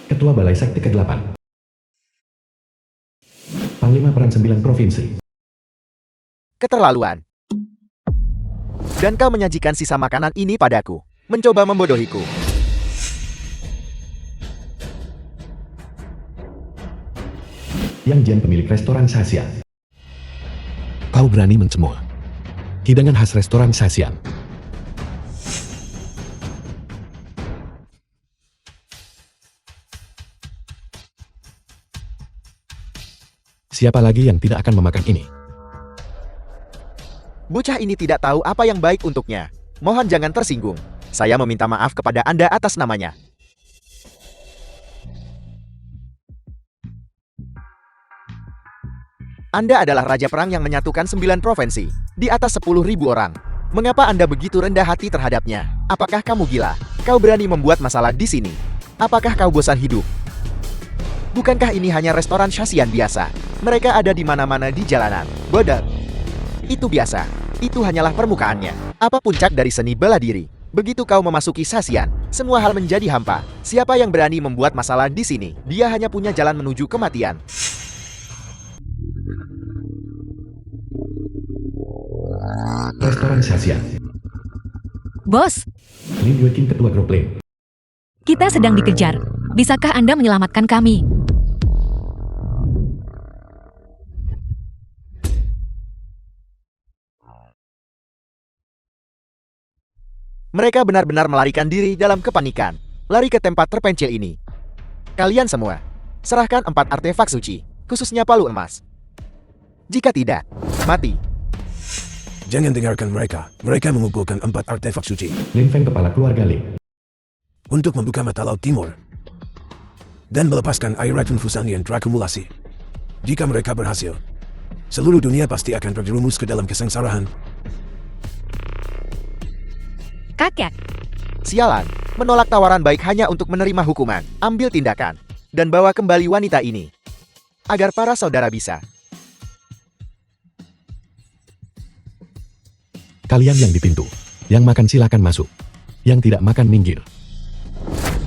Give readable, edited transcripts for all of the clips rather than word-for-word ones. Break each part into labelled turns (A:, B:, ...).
A: Ketua Balai Sekte ke-8. Panglima Perang 9 Provinsi.
B: Keterlaluan. Dan kau menyajikan sisa makanan ini padaku, mencoba membodohiku.
A: Yang Jian pemilik restoran Sasian.
C: Kau berani mencemooh hidangan khas restoran Sasian. Siapa lagi yang tidak akan memakan ini?
B: Bocah ini tidak tahu apa yang baik untuknya. Mohon jangan tersinggung. Saya meminta maaf kepada Anda atas namanya. Anda adalah raja perang yang menyatukan 9 provinsi, di atas 10.000 orang. Mengapa Anda begitu rendah hati terhadapnya? Apakah kamu gila? Kau berani membuat masalah di sini? Apakah kau bosan hidup? Bukankah ini hanya restoran Sasian biasa? Mereka ada di mana-mana di jalanan. Bodoh. Itu biasa. Itu hanyalah permukaannya. Apa puncak dari seni bela diri? Begitu kau memasuki Sasian, semua hal menjadi hampa. Siapa yang berani membuat masalah di sini? Dia hanya punya jalan menuju kematian.
A: Restoran Sasian.
D: Bos,
A: Lin Yueqing Ketua Grup Lin.
D: kita sedang dikejar. Bisakah Anda menyelamatkan kami?
B: Mereka benar-benar melarikan diri dalam kepanikan. Lari ke tempat terpencil ini. Kalian semua, serahkan 4 artefak suci, khususnya palu emas. Jika tidak, mati.
E: Jangan dengarkan mereka. Mereka mengumpulkan 4 artefak suci
A: Lin Feng Kepala Keluarga Lin.
E: untuk membuka mata Laut Timur dan melepaskan air racun Fusan yang terakumulasi. Jika mereka berhasil, seluruh dunia pasti akan terjerumus ke dalam kesengsaraan.
D: Kakek,
B: Sialan, menolak tawaran baik hanya untuk menerima hukuman. Ambil tindakan, dan bawa kembali wanita ini. Agar para saudara bisa.
C: Kalian yang di pintu, yang makan silakan masuk, yang tidak makan minggir.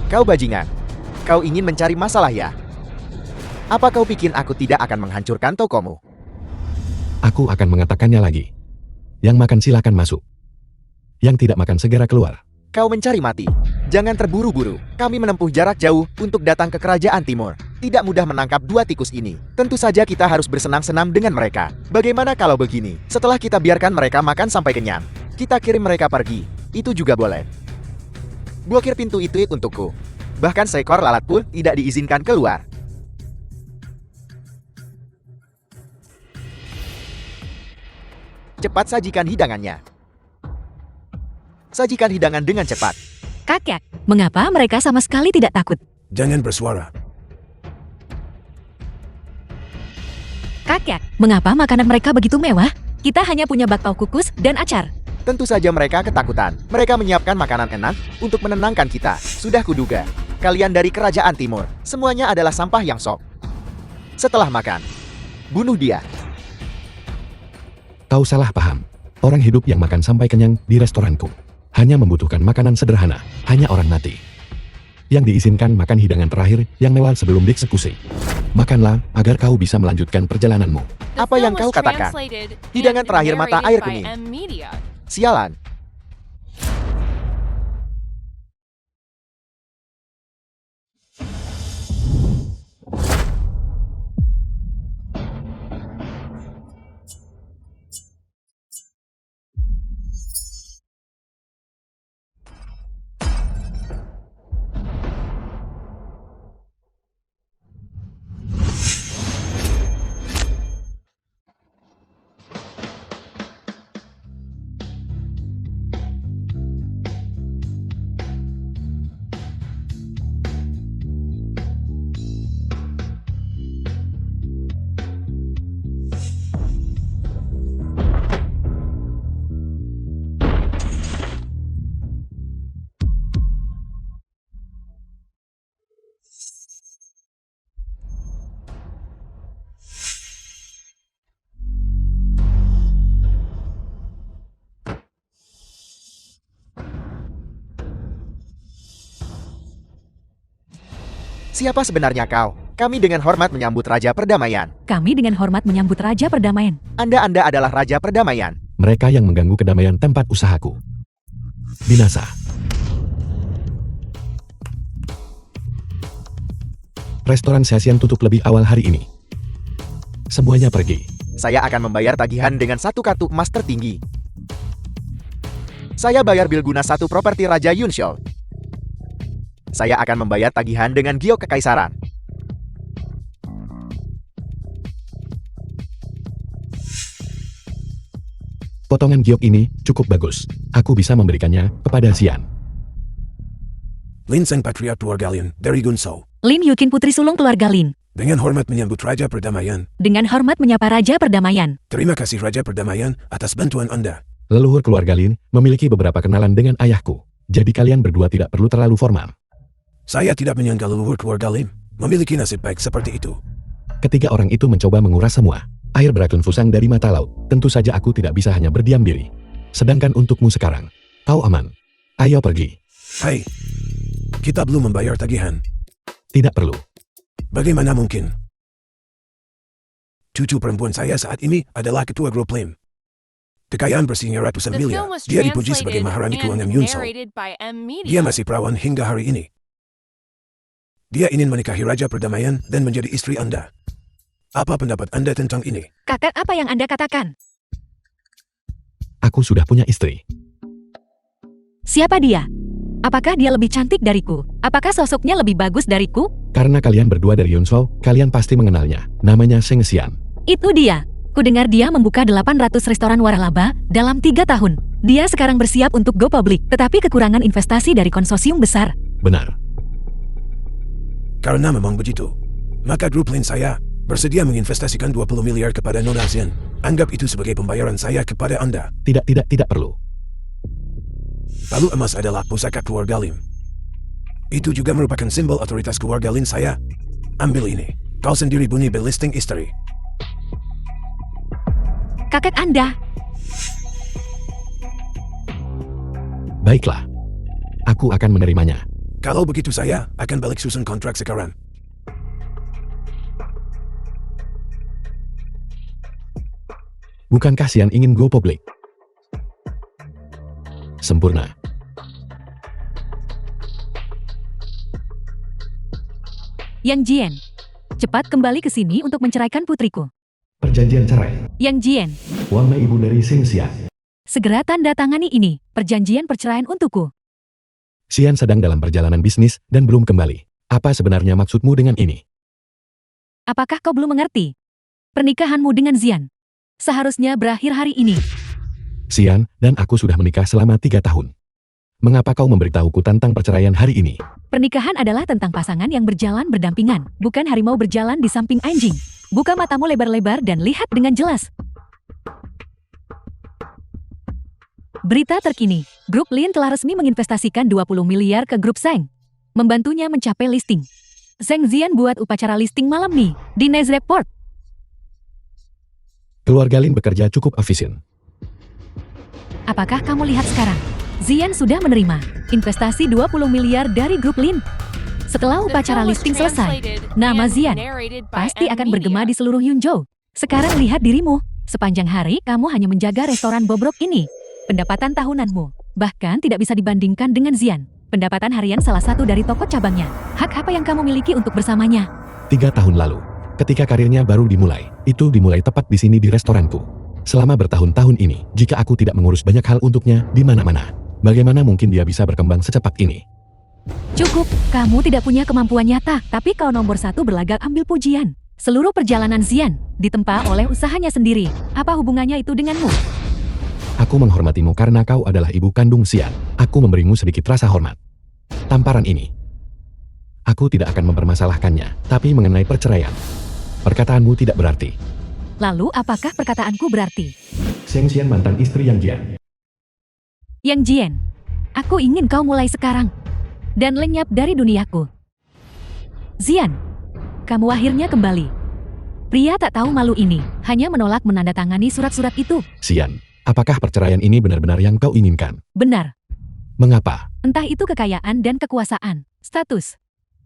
B: Kau bajingan. Kau ingin mencari masalah ya? Apa kau pikir aku tidak akan menghancurkan tokomu?
C: Aku akan mengatakannya lagi. Yang makan silakan masuk. Yang tidak makan segera keluar.
B: Kau mencari mati. Jangan terburu-buru. Kami menempuh jarak jauh untuk datang ke kerajaan timur. Tidak mudah menangkap 2 tikus ini. Tentu saja kita harus bersenang-senang dengan mereka. Bagaimana kalau begini? Setelah kita biarkan mereka makan sampai kenyang, kita kirim mereka pergi. Itu juga boleh. Blokir pintu itu untukku. Bahkan seekor lalat pun tidak diizinkan keluar. Cepat sajikan hidangannya. Sajikan hidangan dengan cepat.
D: kakek, mengapa mereka sama sekali tidak takut?
E: Jangan bersuara.
D: Kakek, mengapa makanan mereka begitu mewah? Kita hanya punya bakpao kukus dan acar.
B: Tentu saja mereka ketakutan. Mereka menyiapkan makanan enak untuk menenangkan kita. Sudah kuduga. Kalian dari kerajaan timur. Semuanya adalah sampah yang sok. Setelah makan, bunuh dia.
C: Kau salah paham. Orang hidup yang makan sampai kenyang di restoranku hanya membutuhkan makanan sederhana, hanya orang mati. Yang diizinkan makan hidangan terakhir yang mewah sebelum dieksekusi. Makanlah agar kau bisa melanjutkan perjalananmu.
B: Apa yang kau katakan? Hidangan terakhir mata air kuning. Sialan. Siapa sebenarnya kau? Kami dengan hormat menyambut Raja Perdamaian.
D: Kami dengan hormat menyambut Raja Perdamaian.
B: Anda adalah Raja Perdamaian.
C: Mereka yang mengganggu kedamaian tempat usahaku. Binasa. Restoran Sesian tutup lebih awal hari ini. Semuanya pergi.
B: Saya akan membayar tagihan dengan satu kartu emas tertinggi. Saya bayar bil guna satu properti Raja Yunshol. Saya akan membayar tagihan dengan giok kekaisaran.
C: Potongan giok ini cukup bagus. Aku bisa memberikannya kepada Xian.
E: Lin Sang Patriarch Keluarga dari Gunsou.
D: Lin Yukin putri sulung keluarga Lin.
E: Dengan hormat menyambut Raja Perdamaian.
D: Dengan hormat menyapa Raja Perdamaian.
E: Terima kasih Raja Perdamaian atas bantuan Anda.
C: Leluhur keluarga Lin memiliki beberapa kenalan dengan ayahku. Jadi kalian berdua tidak perlu terlalu formal.
E: Saya tidak menyangka leluhur keluarga Lin memiliki nasib baik seperti itu.
C: Ketiga orang itu mencoba menguras semua air beracun fusang dari mata laut. Tentu saja aku tidak bisa hanya berdiam diri. Sedangkan untukmu sekarang, kau aman. Ayo pergi.
E: Hai, kita belum membayar tagihan.
C: Tidak perlu.
E: Bagaimana mungkin? Cucu perempuan saya saat ini adalah ketua grup Lim. Kekayaan bersihnya ratusan
F: The
E: miliar.
F: film was
E: Dia dipuji sebagai
F: translated
E: Maharani
F: and
E: Keuangan Yunsol.
F: narrated by M. Media.
E: Dia masih perawan hingga hari ini. Dia ingin menikahi Raja Perdamaian dan menjadi istri Anda. Apa pendapat Anda tentang ini?
D: Kakak, apa yang Anda katakan?
C: Aku sudah punya istri.
D: Siapa dia? Apakah dia lebih cantik dariku? Apakah sosoknya lebih bagus dariku?
C: Karena kalian berdua dari Yunshou, kalian pasti mengenalnya. Namanya Sheng Xian.
D: Itu dia. Kudengar dia membuka 800 restoran waralaba dalam 3 tahun. Dia sekarang bersiap untuk go public, tetapi kekurangan investasi dari konsorsium besar.
C: Benar.
E: Karena memang begitu. Maka grup Lin saya bersedia menginvestasikan 20 miliar kepada Nona Xian. Anggap itu sebagai pembayaran saya kepada Anda.
C: Tidak perlu.
E: Palu emas adalah pusaka keluarga Lim. Itu juga merupakan simbol otoritas keluarga Lin saya. Ambil ini. Kau sendiri bunyi belisting istri.
D: Kakak Anda.
C: Baiklah. Aku akan menerimanya.
E: Kalau begitu saya akan balik susun kontrak sekarang.
C: Bukankah Xian ingin go public? Sempurna.
D: Yang Jian, cepat kembali ke sini untuk menceraikan putriku.
A: Perjanjian cerai.
D: Yang Jian,
A: Wang Mei ibu dari Sheng Xian.
D: segera tanda tangani ini, perjanjian perceraian untukku.
C: Xian sedang dalam perjalanan bisnis dan belum kembali. Apa sebenarnya maksudmu dengan ini?
D: Apakah kau belum mengerti? Pernikahanmu dengan Xian seharusnya berakhir hari ini.
C: Xian dan aku sudah menikah selama 3 tahun. Mengapa kau memberitahuku tentang perceraian hari ini?
D: Pernikahan adalah tentang pasangan yang berjalan berdampingan, bukan harimau berjalan di samping anjing. Buka matamu lebar-lebar dan lihat dengan jelas. Berita terkini, Grup Lin telah resmi menginvestasikan 20 miliar ke Grup Zheng, membantunya mencapai listing. Zheng Zian buat upacara listing malam nih, di Nasdaq Port.
C: Keluarga Lin bekerja cukup efisien.
D: Apakah kamu lihat sekarang? Zian sudah menerima investasi 20 miliar dari Grup Lin. Setelah
F: The
D: upacara
F: film was
D: listing selesai,
F: translated
D: nama
F: and
D: Zian
F: narrated by
D: pasti
F: M.
D: akan bergema
F: Media.
D: di seluruh Yunzhou. Sekarang lihat dirimu. Sepanjang hari kamu hanya menjaga restoran bobrok ini. Pendapatan tahunanmu bahkan tidak bisa dibandingkan dengan Zian. Pendapatan harian salah satu dari toko cabangnya. Hak apa yang kamu miliki untuk bersamanya?
C: 3 tahun lalu, ketika karirnya baru dimulai, itu dimulai tepat di sini di restoranku. Selama bertahun-tahun ini, jika aku tidak mengurus banyak hal untuknya di mana-mana, bagaimana mungkin dia bisa berkembang secepat ini?
D: Cukup, kamu tidak punya kemampuan nyata, tapi kau nomor 1 berlagak ambil pujian. Seluruh perjalanan Zian ditempa oleh usahanya sendiri. Apa hubungannya itu denganmu?
C: Aku menghormatimu karena kau adalah ibu kandung Xian. Aku memberimu sedikit rasa hormat. Tamparan ini, aku tidak akan mempermasalahkannya, tapi mengenai perceraian, perkataanmu tidak berarti.
D: Lalu apakah perkataanku berarti?
A: Sheng Xian mantan istri Yang Jian.
D: Yang Jian, aku ingin kau mulai sekarang dan lenyap dari duniaku. Zian, kamu akhirnya kembali. Pria tak tahu malu ini hanya menolak menandatangani surat-surat itu.
C: Xian, apakah perceraian ini benar-benar yang kau inginkan?
D: Benar,
C: Mengapa?
D: entah itu kekayaan dan kekuasaan, status,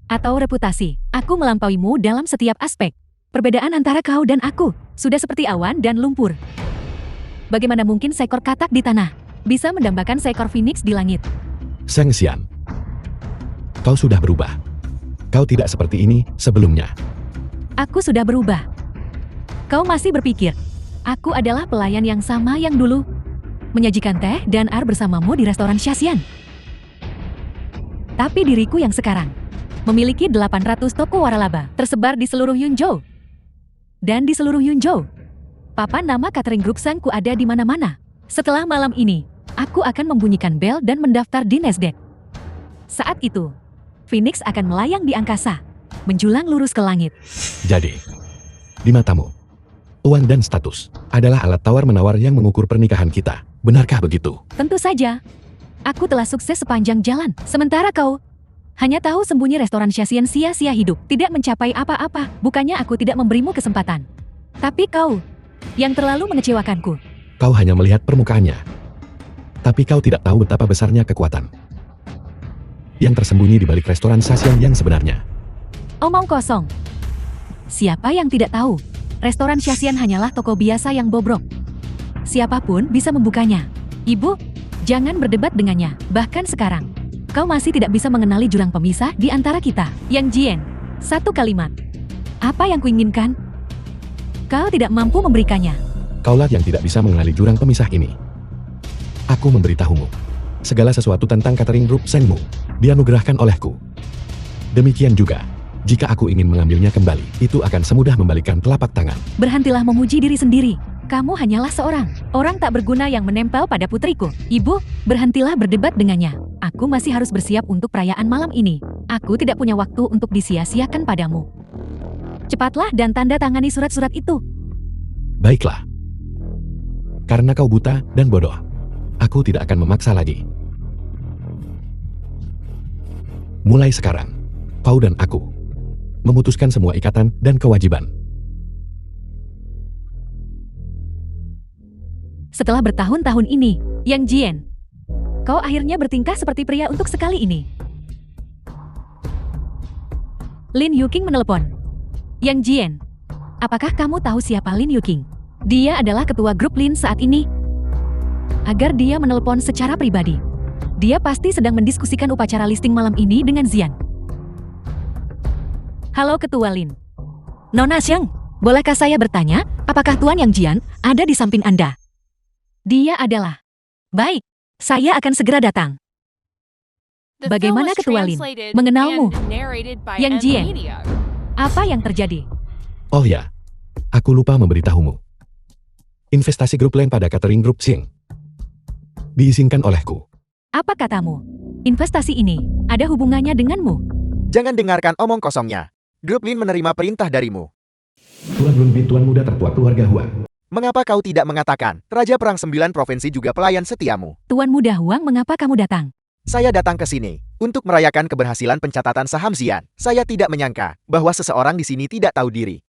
D: Atau reputasi, aku melampauimu dalam setiap aspek. Perbedaan antara kau dan aku sudah seperti awan dan lumpur. Bagaimana mungkin seekor katak di tanah bisa mendambakan seekor phoenix di langit?
C: Shang Xian, kau sudah berubah. Kau tidak seperti ini sebelumnya.
D: Aku sudah berubah. Kau masih berpikir, aku adalah pelayan yang sama yang dulu menyajikan teh dan air bersamamu di restoran Xiaxian. Tapi diriku yang sekarang memiliki 800 toko waralaba tersebar di seluruh Yunzhou. Dan di seluruh Yunzhou, papan nama catering group Shangku ada di mana-mana. Setelah malam ini, aku akan membunyikan bel dan mendaftar di Nasdaq. Saat itu, Phoenix akan melayang di angkasa, menjulang lurus ke langit.
C: Jadi, di matamu, uang dan status adalah alat tawar-menawar yang mengukur pernikahan kita. Benarkah begitu?
D: Tentu saja. Aku telah sukses sepanjang jalan, sementara kau hanya tahu sembunyi restoran Xiaxian sia-sia hidup, tidak mencapai apa-apa. Bukannya aku tidak memberimu kesempatan. Tapi kau yang terlalu mengecewakanku.
C: Kau hanya melihat permukaannya. Tapi kau tidak tahu betapa besarnya kekuatan yang tersembunyi di balik restoran Xiaxian yang sebenarnya.
D: Omong kosong. Siapa yang tidak tahu? Restoran Xiaxian hanyalah toko biasa yang bobrok. Siapapun bisa membukanya. Ibu, jangan berdebat dengannya. Bahkan sekarang, kau masih tidak bisa mengenali jurang pemisah di antara kita. Yang Jian, satu kalimat. Apa yang kuinginkan? Kau tidak mampu memberikannya.
C: Kaulah yang tidak bisa mengenali jurang pemisah ini. Aku memberitahumu. Segala sesuatu tentang catering group Shangmu dianugerahkan olehku. Demikian juga, jika aku ingin mengambilnya kembali, itu akan semudah membalikkan telapak tangan.
D: Berhentilah memuji diri sendiri. Kamu hanyalah seorang orang tak berguna yang menempel pada putriku. Ibu, berhentilah berdebat dengannya. Aku masih harus bersiap untuk perayaan malam ini. Aku tidak punya waktu untuk disia-siakan padamu. Cepatlah dan tanda tangani surat-surat itu.
C: Baiklah. Karena kau buta dan bodoh, aku tidak akan memaksa lagi. Mulai sekarang, kau dan aku memutuskan semua ikatan dan kewajiban.
D: Setelah bertahun-tahun ini, Yang Jian, kau akhirnya bertingkah seperti pria untuk sekali ini. Lin Yuqing menelepon. Yang Jian, apakah kamu tahu siapa Lin Yuqing? Dia adalah ketua grup Lin saat ini. Agar dia menelepon secara pribadi. Dia pasti sedang mendiskusikan upacara listing malam ini dengan Zian. Halo Ketua Lin. Nona Xiang, bolehkah saya bertanya, apakah Tuan Yang Jian ada di samping Anda? Dia adalah. Baik, saya akan segera datang. Bagaimana Ketua Lin mengenalmu? Yang Jian, apa yang terjadi?
C: Oh ya, aku lupa memberitahumu. Investasi grup Lin pada catering group Xing diizinkan olehku.
D: Apa katamu? Investasi ini ada hubungannya denganmu?
B: Jangan dengarkan omong kosongnya. Grup Lin menerima perintah darimu.
A: Tuan Lun Bin, tuan muda tertua keluarga Huang.
B: Mengapa kau tidak mengatakan, Raja Perang 9 Provinsi juga pelayan setiamu?
D: Tuan Muda Huang, mengapa kamu datang?
B: Saya datang ke sini untuk merayakan keberhasilan pencatatan saham Zian. Saya tidak menyangka bahwa seseorang di sini tidak tahu diri.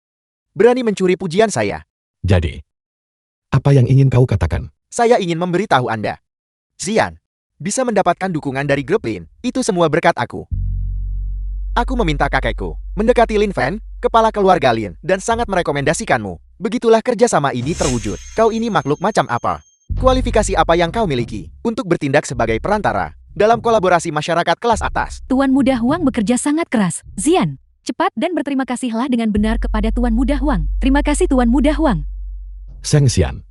B: Berani mencuri pujian saya.
C: Jadi, apa yang ingin kau katakan?
B: Saya ingin memberitahu Anda. Zian bisa mendapatkan dukungan dari grup Lin. Itu semua berkat aku. Aku meminta kakekku mendekati Lin Fan, kepala keluarga Lin, dan sangat merekomendasikanmu. Begitulah kerjasama ini terwujud. Kau ini makhluk macam apa? Kualifikasi apa yang kau miliki untuk bertindak sebagai perantara dalam kolaborasi masyarakat kelas atas?
D: Tuan Muda Huang bekerja sangat keras. Zian, cepat dan berterima kasihlah dengan benar kepada Tuan Muda Huang. Terima kasih Tuan Muda Huang.
C: Shang Xian,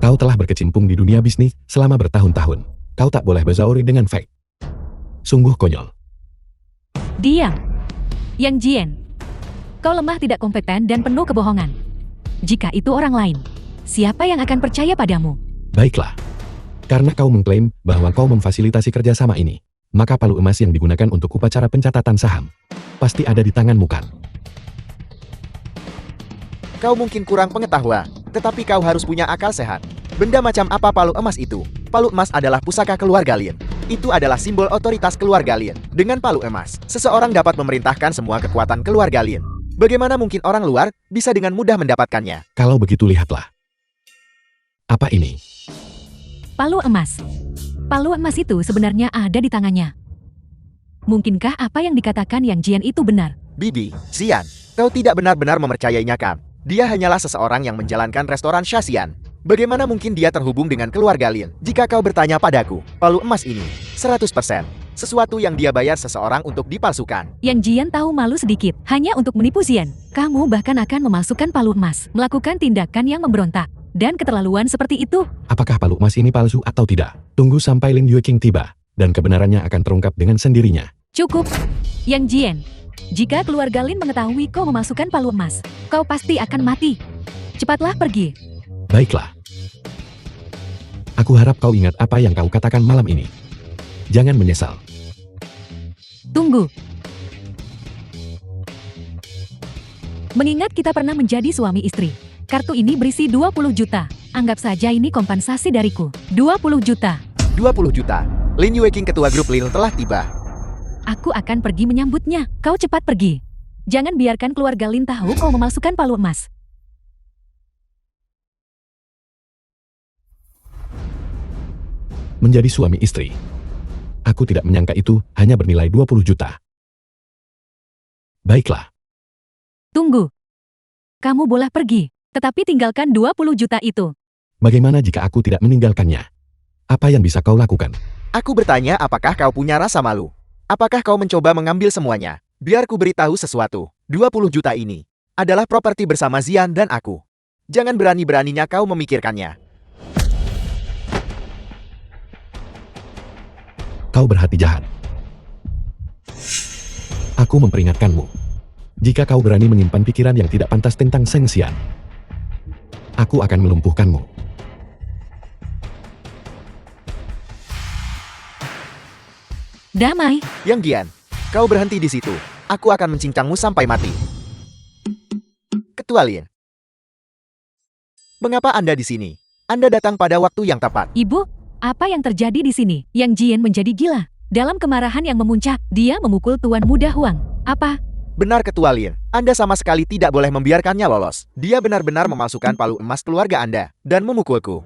C: kau telah berkecimpung di dunia bisnis selama bertahun-tahun. Kau tak boleh berzauri dengan fake. Sungguh konyol.
D: Diam. Yang Jian, kau lemah, tidak kompeten, dan penuh kebohongan. Jika itu orang lain, siapa yang akan percaya padamu?
C: Baiklah. Karena kau mengklaim bahwa kau memfasilitasi kerjasama ini, maka palu emas yang digunakan untuk upacara pencatatan saham pasti ada di tanganmu kan?
B: Kau mungkin kurang pengetahuan, tetapi kau harus punya akal sehat. Benda macam apa palu emas itu? Palu emas adalah pusaka keluarga Lin. Itu adalah simbol otoritas keluarga Lin. Dengan palu emas, seseorang dapat memerintahkan semua kekuatan keluarga Lin. Bagaimana mungkin orang luar bisa dengan mudah mendapatkannya?
C: Kalau begitu lihatlah. Apa ini?
D: Palu emas. Palu emas itu sebenarnya ada di tangannya. Mungkinkah apa yang dikatakan Yang Jian itu benar?
B: Bibi, Xian, kau tidak benar-benar mempercayainya kan? Dia hanyalah seseorang yang menjalankan restoran Xian. Bagaimana mungkin dia terhubung dengan keluarga Lin? Jika kau bertanya padaku, palu emas ini 100% sesuatu yang dia bayar seseorang untuk dipalsukan.
D: Yang Jian tahu malu sedikit, hanya untuk menipu Zian. Kamu bahkan akan memasukkan palu emas, melakukan tindakan yang memberontak, dan keterlaluan seperti itu.
C: Apakah palu emas ini palsu atau tidak? Tunggu sampai Lin Yueqing tiba, dan kebenarannya akan terungkap dengan sendirinya.
D: Cukup. Yang Jian, jika keluarga Lin mengetahui kau memasukkan palu emas, kau pasti akan mati. Cepatlah pergi.
C: Baiklah. Aku harap kau ingat apa yang kau katakan malam ini. Jangan menyesal.
D: Tunggu. Mengingat kita pernah menjadi suami istri, kartu ini berisi 20 juta. Anggap saja ini kompensasi dariku. 20 juta.
B: 20 juta. Lin Yueqing, ketua grup Lin, telah tiba.
D: Aku akan pergi menyambutnya. Kau cepat pergi. Jangan biarkan keluarga Lin tahu kau memasukkan palu emas.
C: Menjadi suami istri. Aku tidak menyangka itu hanya bernilai 20 juta. Baiklah.
D: Tunggu. Kamu boleh pergi, tetapi tinggalkan 20 juta itu.
C: Bagaimana jika aku tidak meninggalkannya? Apa yang bisa kau lakukan?
B: Aku bertanya, apakah kau punya rasa malu? Apakah kau mencoba mengambil semuanya? Biar ku beritahu sesuatu. 20 juta ini adalah properti bersama Zian dan aku. Jangan berani-beraninya kau memikirkannya.
C: Kau berhati jahat. Aku memperingatkanmu. Jika kau berani menyimpan pikiran yang tidak pantas tentang Seng Xian, aku akan melumpuhkanmu.
D: Damai.
B: Yang Jian, kau berhenti di situ. Aku akan mencincangmu sampai mati. Ketua Lin. Mengapa Anda di sini? Anda datang pada waktu yang tepat.
D: Ibu, apa yang terjadi di sini? Yang Jian menjadi gila. Dalam kemarahan yang memuncak, dia memukul Tuan Muda Huang. Apa?
B: Benar, Ketua Lin. Anda sama sekali tidak boleh membiarkannya lolos. Dia benar-benar memasukkan palu emas keluarga Anda dan memukulku.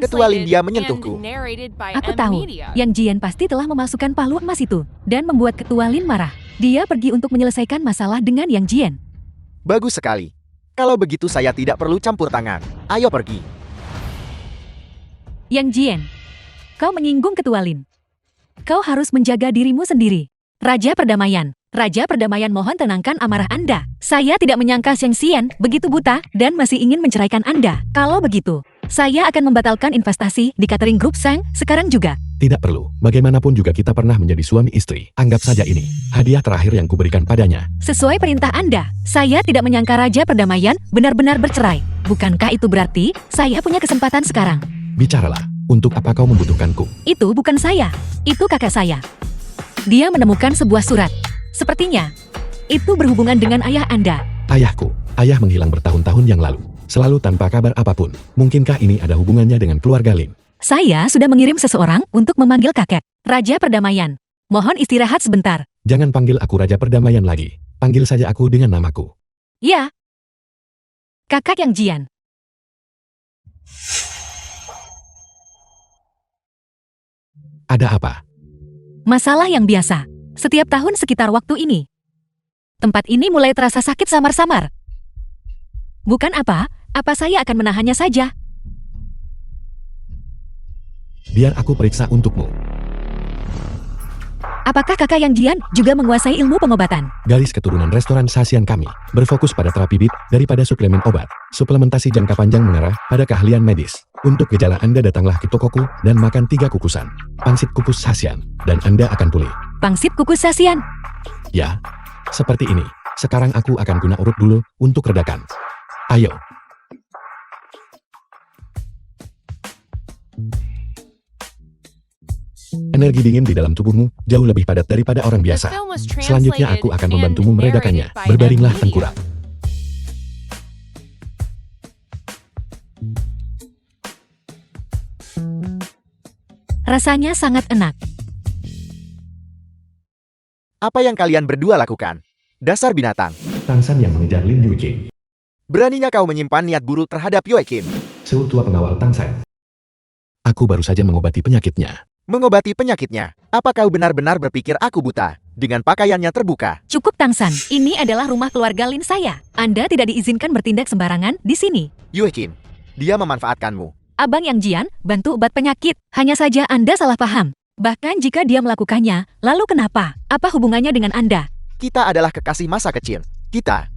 F: Ketua Lindia
B: menyentuhku.
D: Aku tahu, Yang Jian pasti telah memasukkan palu emas itu dan membuat Ketua Lin marah. Dia pergi untuk menyelesaikan masalah dengan Yang Jian.
B: Bagus sekali. Kalau begitu saya tidak perlu campur tangan. Ayo pergi.
D: Yang Jian, kau menyinggung Ketua Lin. Kau harus menjaga dirimu sendiri. Raja Perdamaian. Raja Perdamaian, mohon tenangkan amarah Anda. Saya tidak menyangka Seng Xian begitu buta dan masih ingin menceraikan Anda. Kalau begitu, saya akan membatalkan investasi di catering group Sang sekarang juga.
C: Tidak perlu. Bagaimanapun juga kita pernah menjadi suami istri. Anggap saja ini hadiah terakhir yang kuberikan padanya.
D: Sesuai perintah Anda, saya tidak menyangka Raja Perdamaian benar-benar bercerai. Bukankah itu berarti saya punya kesempatan sekarang?
C: Bicaralah. Untuk apa kau membutuhkanku?
D: Itu bukan saya. Itu kakak saya. Dia menemukan sebuah surat. Sepertinya, itu berhubungan dengan ayah Anda.
C: Ayahku. Ayah menghilang bertahun-tahun yang lalu. Selalu tanpa kabar apapun. Mungkinkah ini ada hubungannya dengan keluarga Lin?
D: Saya sudah mengirim seseorang untuk memanggil kakek. Raja Perdamaian. Mohon istirahat sebentar.
C: Jangan panggil aku Raja Perdamaian lagi. Panggil saja aku dengan namaku.
D: Ya. Kakak Yang Jian.
C: Ada apa?
D: Masalah yang biasa. Setiap tahun sekitar waktu ini. Tempat ini mulai terasa sakit samar-samar. Bukan apa saya akan menahannya saja.
C: Biar aku periksa untukmu.
D: Apakah kakak Yang Jian juga menguasai ilmu pengobatan?
C: Garis keturunan restoran Sasian kami berfokus pada terapi bit daripada suplemen obat. Suplementasi jangka panjang mengarah pada keahlian medis. Untuk gejala Anda datanglah ke tokoku dan makan 3 kukusan pangsit kukus Sasian dan Anda akan pulih.
D: Pangsit kukus Sasian?
C: Ya, seperti ini. Sekarang aku akan guna urut dulu untuk redakan. Ayo. Energi dingin di dalam tubuhmu jauh lebih padat daripada orang biasa. Selanjutnya aku akan membantumu meredakannya. Berbaringlah tengkurap.
D: Rasanya sangat enak.
B: Apa yang kalian berdua lakukan? Dasar binatang.
A: Tangsan yang mengejar Lin Yueqing.
B: Beraninya kau menyimpan niat buruk terhadap Yue Kim.
A: Sewu tua pengawal Tangshan.
C: Aku baru saja mengobati penyakitnya.
B: Mengobati penyakitnya. Apa kau benar-benar berpikir aku buta? Dengan pakaiannya terbuka.
D: Cukup Tangsan, ini adalah rumah keluarga Lin saya. Anda tidak diizinkan bertindak sembarangan di sini.
B: Yue Qin, dia memanfaatkanmu.
D: Abang Yang Jian, bantu obat penyakit. Hanya saja Anda salah paham. Bahkan jika dia melakukannya, lalu kenapa? Apa hubungannya dengan Anda?
B: Kita adalah kekasih masa kecil. Kita.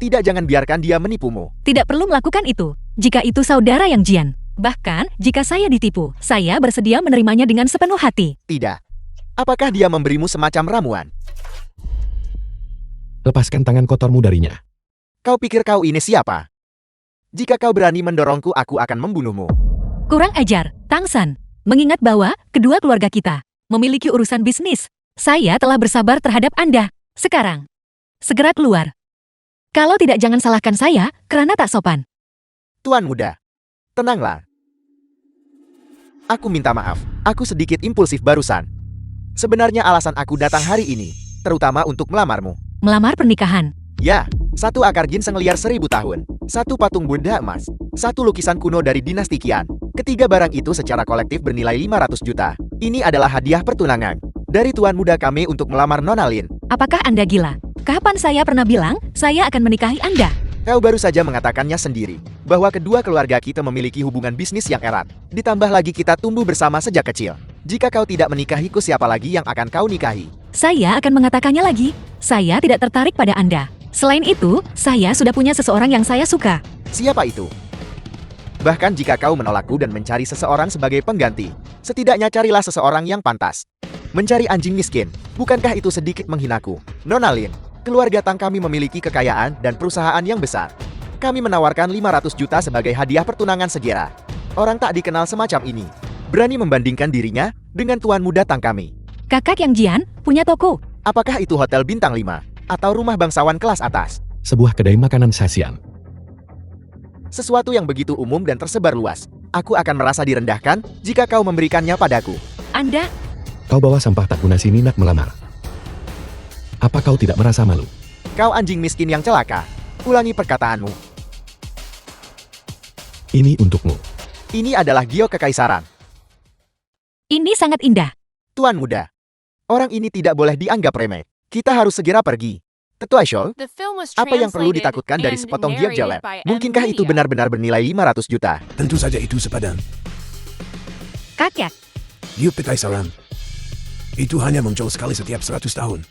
B: Tidak, jangan biarkan dia menipumu.
D: Tidak perlu melakukan itu. Jika itu saudara Yang Jian. Bahkan, jika saya ditipu, saya bersedia menerimanya dengan sepenuh hati.
B: Tidak. Apakah dia memberimu semacam ramuan?
C: Lepaskan tangan kotormu darinya.
B: Kau pikir kau ini siapa? Jika kau berani mendorongku, aku akan membunuhmu.
D: Kurang ajar, Tangsan. Mengingat bahwa kedua keluarga kita memiliki urusan bisnis. Saya telah bersabar terhadap Anda. Sekarang, segera keluar. Kalau tidak, jangan salahkan saya karena tak sopan.
B: Tuan muda, tenanglah. Aku minta maaf, aku sedikit impulsif barusan. Sebenarnya alasan aku datang hari ini, terutama untuk melamarmu.
D: Melamar pernikahan.
B: Ya, satu akar ginseng liar 1000 tahun, satu patung Buddha emas, satu lukisan kuno dari dinasti Qian. Ketiga barang itu secara kolektif bernilai 500 juta. Ini adalah hadiah pertunangan dari tuan muda kami untuk melamar Nona Lin.
D: Apakah Anda gila? Kapan saya pernah bilang saya akan menikahi Anda?
B: Kau baru saja mengatakannya sendiri, bahwa kedua keluarga kita memiliki hubungan bisnis yang erat. Ditambah lagi kita tumbuh bersama sejak kecil. Jika kau tidak menikahiku, siapa lagi yang akan kau nikahi?
D: Saya akan mengatakannya lagi. Saya tidak tertarik pada Anda. Selain itu, saya sudah punya seseorang yang saya suka.
B: Siapa itu? Bahkan jika kau menolakku dan mencari seseorang sebagai pengganti, setidaknya carilah seseorang yang pantas. Mencari anjing miskin, bukankah itu sedikit menghinaku? Nona Lin, keluarga Tang kami memiliki kekayaan dan perusahaan yang besar. Kami menawarkan 500 juta sebagai hadiah pertunangan segera. Orang tak dikenal semacam ini berani membandingkan dirinya dengan tuan muda Tang kami.
D: Kakak Yang Jian punya toko.
B: Apakah itu hotel bintang 5 atau rumah bangsawan kelas atas?
C: Sebuah kedai makanan sasian.
B: Sesuatu yang begitu umum dan tersebar luas. Aku akan merasa direndahkan jika kau memberikannya padaku.
D: Anda,
C: Kau bawa sampah tak guna sini nak melamar. Apa kau tidak merasa malu?
B: Kau anjing miskin yang celaka. Ulangi perkataanmu.
C: Ini untukmu.
B: Ini adalah giok kekaisaran.
D: ini sangat indah.
B: Tuan muda, orang ini tidak boleh dianggap remeh. Kita harus segera pergi. Tetua Shou,
F: The film was
B: apa yang perlu
F: translated
B: ditakutkan dari
F: and
B: sepotong giok
F: narrated
B: jelek?
F: by
B: Mungkinkah itu
F: Media.
B: benar-benar bernilai 500 juta?
E: Tentu saja itu sepadan.
D: Kakek,
E: Giok kekaisaran. Itu hanya muncul sekali setiap 100 tahun.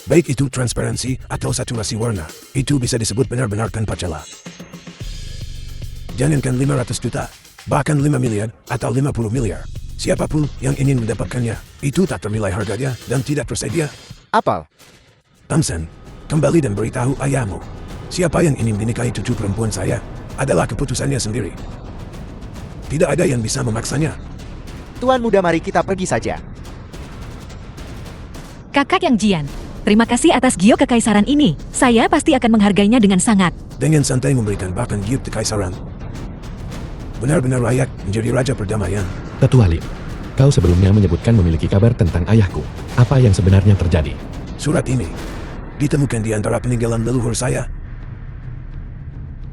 E: Baik itu transparansi atau saturasi warna, itu bisa disebut benar-benar tanpa celah. Jangankan 500 juta, bahkan 5 miliar atau 50 miliar. Siapapun yang ingin mendapatkannya, itu tak ternilai harganya dan tidak tersedia.
B: Apel,
E: Tamsen, kembali dan beritahu ayahmu. Siapa yang ingin menikahi cucu perempuan saya, adalah keputusannya sendiri. Tidak ada yang bisa memaksanya.
B: tuan muda, mari kita pergi saja.
D: Kakak Yang Jian, terima kasih atas giok kekaisaran ini. Saya pasti akan menghargainya dengan sangat.
E: Dengan santai memberikan bahkan giok kekaisaran. Benar-benar layak menjadi raja perdamaian.
C: Tetua Lin, kau sebelumnya menyebutkan memiliki kabar tentang ayahku. Apa yang sebenarnya terjadi?
E: Surat ini ditemukan di antara peninggalan leluhur saya.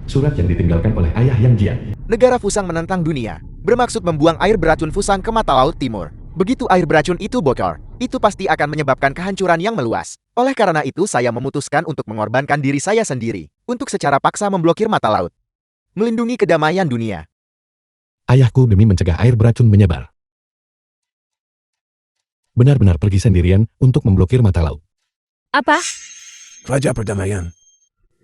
A: Surat yang ditinggalkan oleh ayah Yang Jian.
B: Negara Fusang menentang dunia, bermaksud membuang air beracun Fusang ke mata laut timur. Begitu air beracun itu bocor, itu pasti akan menyebabkan kehancuran yang meluas. Oleh karena itu saya memutuskan untuk mengorbankan diri saya sendiri, untuk secara paksa memblokir mata laut. Melindungi kedamaian dunia.
C: Ayahku demi mencegah air beracun menyebar. Benar-benar pergi sendirian untuk memblokir mata laut.
D: Apa?
E: Raja perdamaian.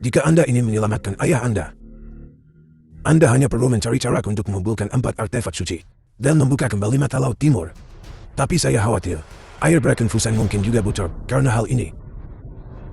E: Jika Anda ingin menyelamatkan ayah Anda hanya perlu mencari cara untuk mengumpulkan 4 artefak suci dan membuka kembali mata laut timur. Tapi saya khawatir, air beracun Fusang mungkin juga bocor karena hal ini.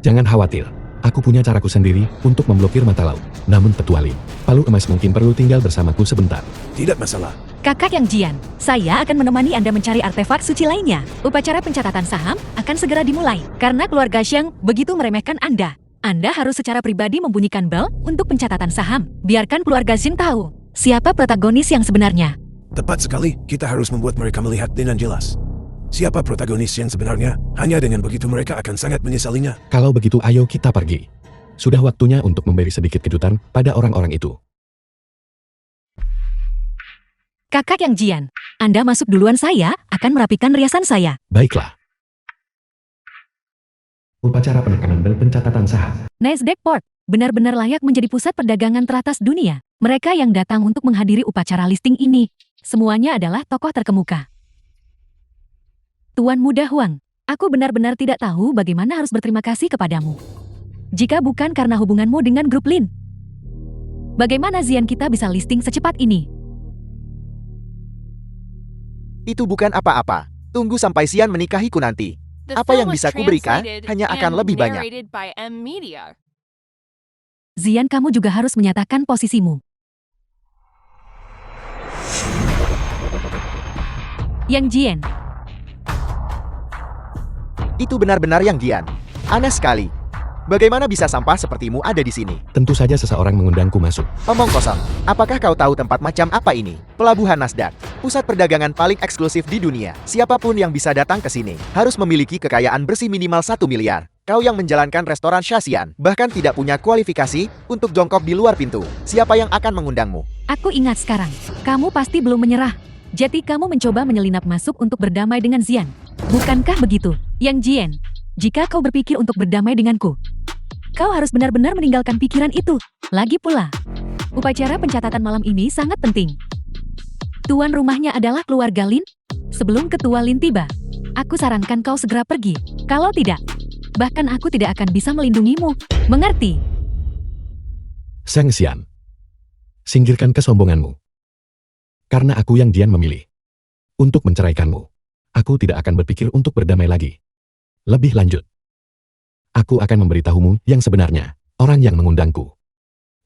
C: Jangan khawatir, aku punya caraku sendiri untuk memblokir mata laut. Namun Tetua Lin, palu emas mungkin perlu tinggal bersamaku sebentar.
E: Tidak masalah.
D: Kakak Yang Jian, saya akan menemani Anda mencari artefak suci lainnya. Upacara pencatatan saham akan segera dimulai. Karena keluarga Xiang begitu meremehkan Anda. Anda harus secara pribadi membunyikan bel untuk pencatatan saham. Biarkan keluarga Xiang tahu siapa protagonis yang sebenarnya.
E: Tepat sekali, kita harus membuat mereka melihat dengan jelas. Siapa protagonis yang sebenarnya, hanya dengan begitu mereka akan sangat menyesalinya.
C: Kalau begitu ayo kita pergi. Sudah waktunya untuk memberi sedikit kejutan pada orang-orang itu.
D: Kakak Yang Jian, Anda masuk duluan, saya akan merapikan riasan saya.
C: Baiklah.
A: Upacara penekanan bel pencatatan saham.
D: Nasdaq Port benar-benar layak menjadi pusat perdagangan teratas dunia. Mereka yang datang untuk menghadiri upacara listing ini, semuanya adalah tokoh terkemuka. Tuan Muda Huang, aku benar-benar tidak tahu bagaimana harus berterima kasih kepadamu. Jika bukan karena hubunganmu dengan grup Lin, bagaimana Zian kita bisa listing secepat ini?
B: Itu bukan apa-apa. Tunggu sampai Xian menikahiku nanti.
F: The
B: Apa yang
F: film
B: bisa
F: was
B: kuberikan
F: translated
B: hanya akan
F: and
B: lebih banyak.
F: narrated by M Media.
D: Zian, kamu juga harus menyatakan posisimu. Yang Jian,
B: Itu benar-benar Yang Jian. Aneh sekali. Bagaimana bisa sampah sepertimu ada di sini?
C: Tentu saja seseorang mengundangku masuk.
B: Omong kosong. Apakah kau tahu tempat macam apa ini? Pelabuhan Nasdaq. Pusat perdagangan paling eksklusif di dunia. Siapapun yang bisa datang ke sini harus memiliki kekayaan bersih minimal 1 miliar. Kau yang menjalankan restoran Shasian bahkan tidak punya kualifikasi untuk jongkok di luar pintu. Siapa yang akan mengundangmu?
D: aku ingat sekarang. Kamu pasti belum menyerah. Jadi kamu mencoba menyelinap masuk untuk berdamai dengan Zian. Bukankah begitu? Yang Jian, jika kau berpikir untuk berdamai denganku, kau harus benar-benar meninggalkan pikiran itu. Lagi pula, upacara pencatatan malam ini sangat penting. Tuan rumahnya adalah keluarga Lin. Sebelum ketua Lin tiba, aku sarankan kau segera pergi. Kalau tidak, bahkan aku tidak akan bisa melindungimu. Mengerti?
C: Sang Xian, singkirkan kesombonganmu. Karena aku Yang Jian memilih untuk menceraikanmu. Aku tidak akan berpikir untuk berdamai lagi. Lebih lanjut, aku akan memberitahumu yang sebenarnya. Orang yang mengundangku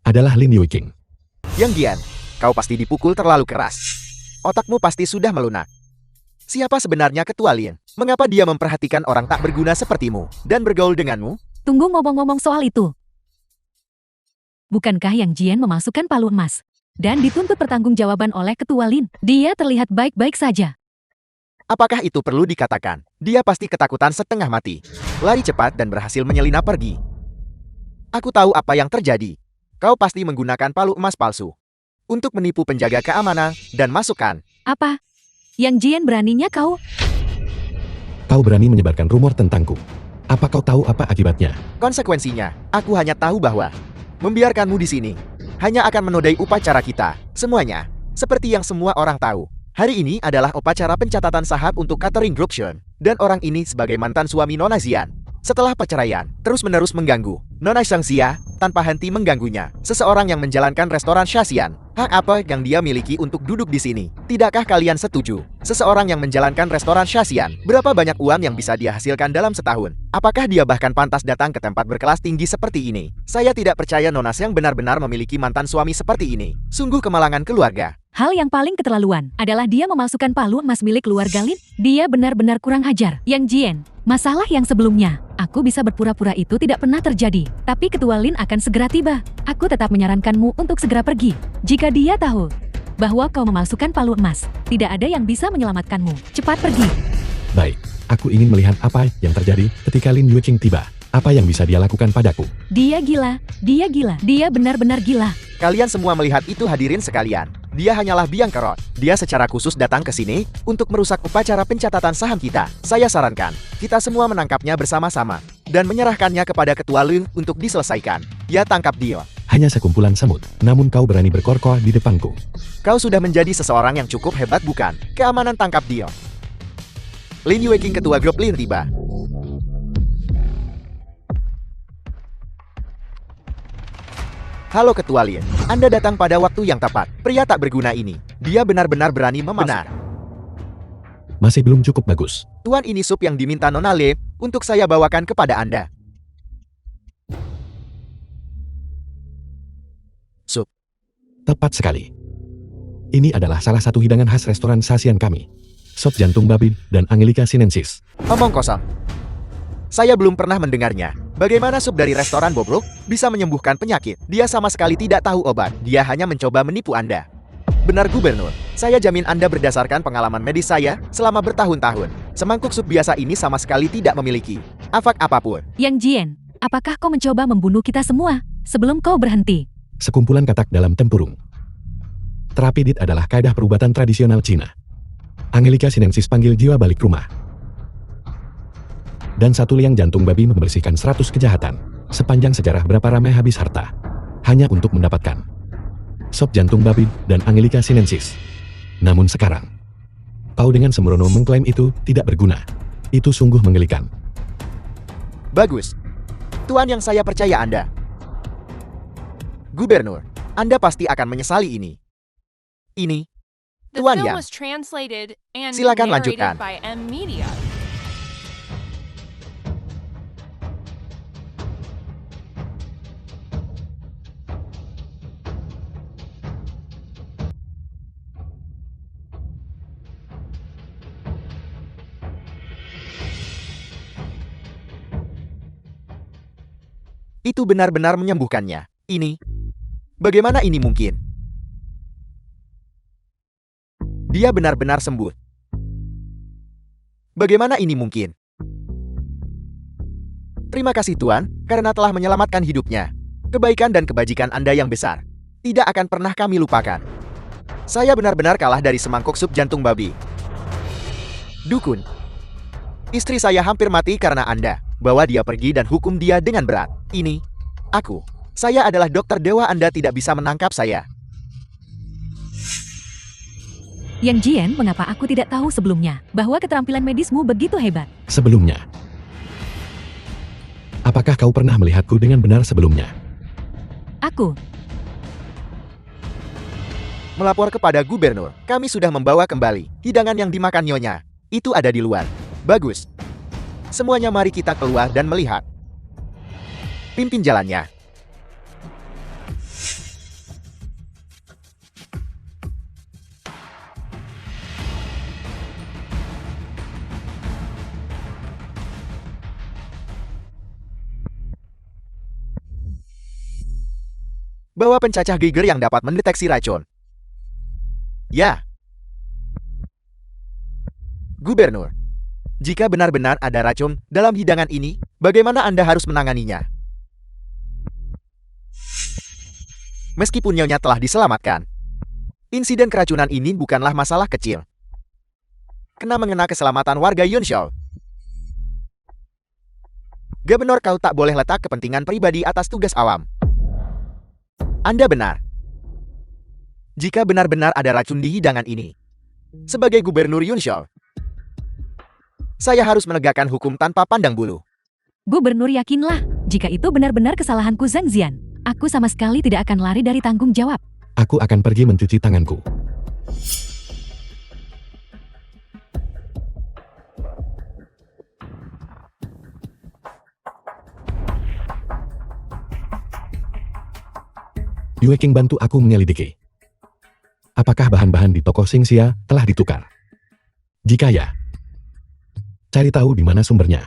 C: adalah Lin Yuiqing.
B: Yang Jian, kau pasti dipukul terlalu keras. Otakmu pasti sudah melunak. Siapa sebenarnya ketua Lin? Mengapa dia memperhatikan orang tak berguna sepertimu dan bergaul denganmu?
D: Tunggu ngomong-ngomong soal itu. Bukankah Yang Jian memasukkan palu emas dan dituntut pertanggungjawaban oleh ketua Lin? Dia terlihat baik-baik saja.
B: Apakah itu perlu dikatakan? Dia pasti ketakutan setengah mati. Lari cepat dan berhasil menyelinap pergi. Aku tahu apa yang terjadi. Kau pasti menggunakan palu emas palsu untuk menipu penjaga keamanan dan masukkan.
D: Apa? Yang Jian beraninya kau?
C: Kau berani menyebarkan rumor tentangku. Apa kau tahu apa akibatnya?
B: Konsekuensinya, aku hanya tahu bahwa membiarkanmu di sini hanya akan menodai upacara kita. Semuanya, seperti yang semua orang tahu. Hari ini adalah upacara pencatatan saham untuk Catering Group Shun, dan orang ini sebagai mantan suami Nona Xian. Setelah perceraian, terus-menerus mengganggu Nona Shangxia tanpa henti mengganggunya. Seseorang yang menjalankan restoran Shasian, hak apa yang dia miliki untuk duduk di sini? Tidakkah kalian setuju? Seseorang yang menjalankan restoran Shasian, berapa banyak uang yang bisa dia hasilkan dalam setahun? Apakah dia bahkan pantas datang ke tempat berkelas tinggi seperti ini? Saya tidak percaya Nona Xiang benar-benar memiliki mantan suami seperti ini. Sungguh kemalangan keluarga.
D: Hal yang paling keterlaluan adalah dia memasukkan palu emas milik keluarga Lin. Dia benar-benar kurang ajar. Yang Jian, masalah yang sebelumnya, aku bisa berpura-pura itu tidak pernah terjadi. Tapi ketua Lin akan segera tiba. Aku tetap menyarankanmu untuk segera pergi. Jika dia tahu bahwa kau memasukkan palu emas, tidak ada yang bisa menyelamatkanmu. Cepat pergi.
C: Baik, aku ingin melihat apa yang terjadi ketika Lin Yuiqing tiba. Apa yang bisa dia lakukan padaku?
D: Dia gila, dia gila, dia benar-benar gila.
B: Kalian semua melihat itu, hadirin sekalian. Dia hanyalah biang kerok. Dia secara khusus datang ke sini untuk merusak upacara pencatatan saham kita. Saya sarankan, kita semua menangkapnya bersama-sama dan menyerahkannya kepada ketua Lin untuk diselesaikan. Ya, tangkap dia.
C: Hanya sekumpulan semut, namun kau berani berkorkoh di depanku.
B: Kau sudah menjadi seseorang yang cukup hebat, bukan? Keamanan, tangkap dia. Lin Yuiqing, ketua grup Lin tiba. Halo Ketua Lin, Anda datang pada waktu yang tepat. Pria tak berguna ini, dia benar-benar berani memasukkan.
C: Masih belum cukup bagus.
B: Tuan, ini sup yang diminta Nona Le untuk saya bawakan kepada Anda. Sup.
C: Tepat sekali. Ini adalah salah satu hidangan khas restoran Shasian kami. Sop jantung babi dan Angelica sinensis.
B: Omong kosong. Saya belum pernah mendengarnya. Bagaimana sup dari restoran bobrok bisa menyembuhkan penyakit? Dia sama sekali tidak tahu obat. Dia hanya mencoba menipu Anda. Benar, Gubernur. Saya jamin Anda berdasarkan pengalaman medis saya selama bertahun-tahun. Semangkuk sup biasa ini sama sekali tidak memiliki efek apapun.
D: Yang Jian, apakah kau mencoba membunuh kita semua sebelum kau berhenti?
C: Sekumpulan katak dalam tempurung. Terapi DIT adalah kaidah perubatan tradisional Cina. Angelika sinensis panggil jiwa balik rumah. Dan satu liang jantung babi membersihkan 100 kejahatan. Sepanjang sejarah berapa ramai habis harta. Hanya untuk mendapatkan sop jantung babi dan Angelika sinensis. Namun sekarang, kau dengan sembrono mengklaim itu tidak berguna. Itu sungguh mengerikan.
B: Bagus. Tuan yang saya percaya Anda. Gubernur, Anda pasti akan menyesali ini. Ini,
F: The
B: Tuan
F: film
B: Yang.
F: was translated and
B: Silakan
F: narrated
B: lanjutkan.
F: by M Media.
B: Itu benar-benar menyembuhkannya. Ini, bagaimana ini mungkin? Dia benar-benar sembuh. Bagaimana ini mungkin? Terima kasih Tuan, karena telah menyelamatkan hidupnya. Kebaikan dan kebajikan Anda yang besar tidak akan pernah kami lupakan. Saya benar-benar kalah dari semangkuk sup jantung babi. Dukun, istri saya hampir mati karena Anda. Bawa dia pergi dan hukum dia dengan berat. Ini, saya adalah dokter dewa, Anda tidak bisa menangkap saya.
D: Yang Jian, mengapa aku tidak tahu sebelumnya bahwa keterampilan medismu begitu hebat?
C: Sebelumnya, apakah kau pernah melihatku dengan benar sebelumnya?
D: Aku,
B: Melapor kepada gubernur, kami sudah membawa kembali hidangan yang dimakan Nyonya. Itu ada di luar. Bagus. Semuanya mari kita keluar dan melihat. Pimpin jalannya. Bawa pencacah Geiger yang dapat mendeteksi racun. Ya. Gubernur, jika benar-benar ada racun dalam hidangan ini, bagaimana Anda harus menanganinya? Meskipun Nyonya telah diselamatkan, insiden keracunan ini bukanlah masalah kecil. Kena mengena keselamatan warga Yunshou. Gubernur, kau tak boleh letak kepentingan pribadi atas tugas awam. Anda benar. Jika benar-benar ada racun di hidangan ini, sebagai gubernur Yunshou, saya harus menegakkan hukum tanpa pandang bulu.
D: Gubernur, yakinlah, jika itu benar-benar kesalahanku Zhang Zian, aku sama sekali tidak akan lari dari tanggung jawab.
C: Aku akan pergi mencuci tanganku. Yue King, bantu aku menyelidiki. Apakah bahan-bahan di toko Xingxia telah ditukar? Jika ya, cari tahu di mana sumbernya.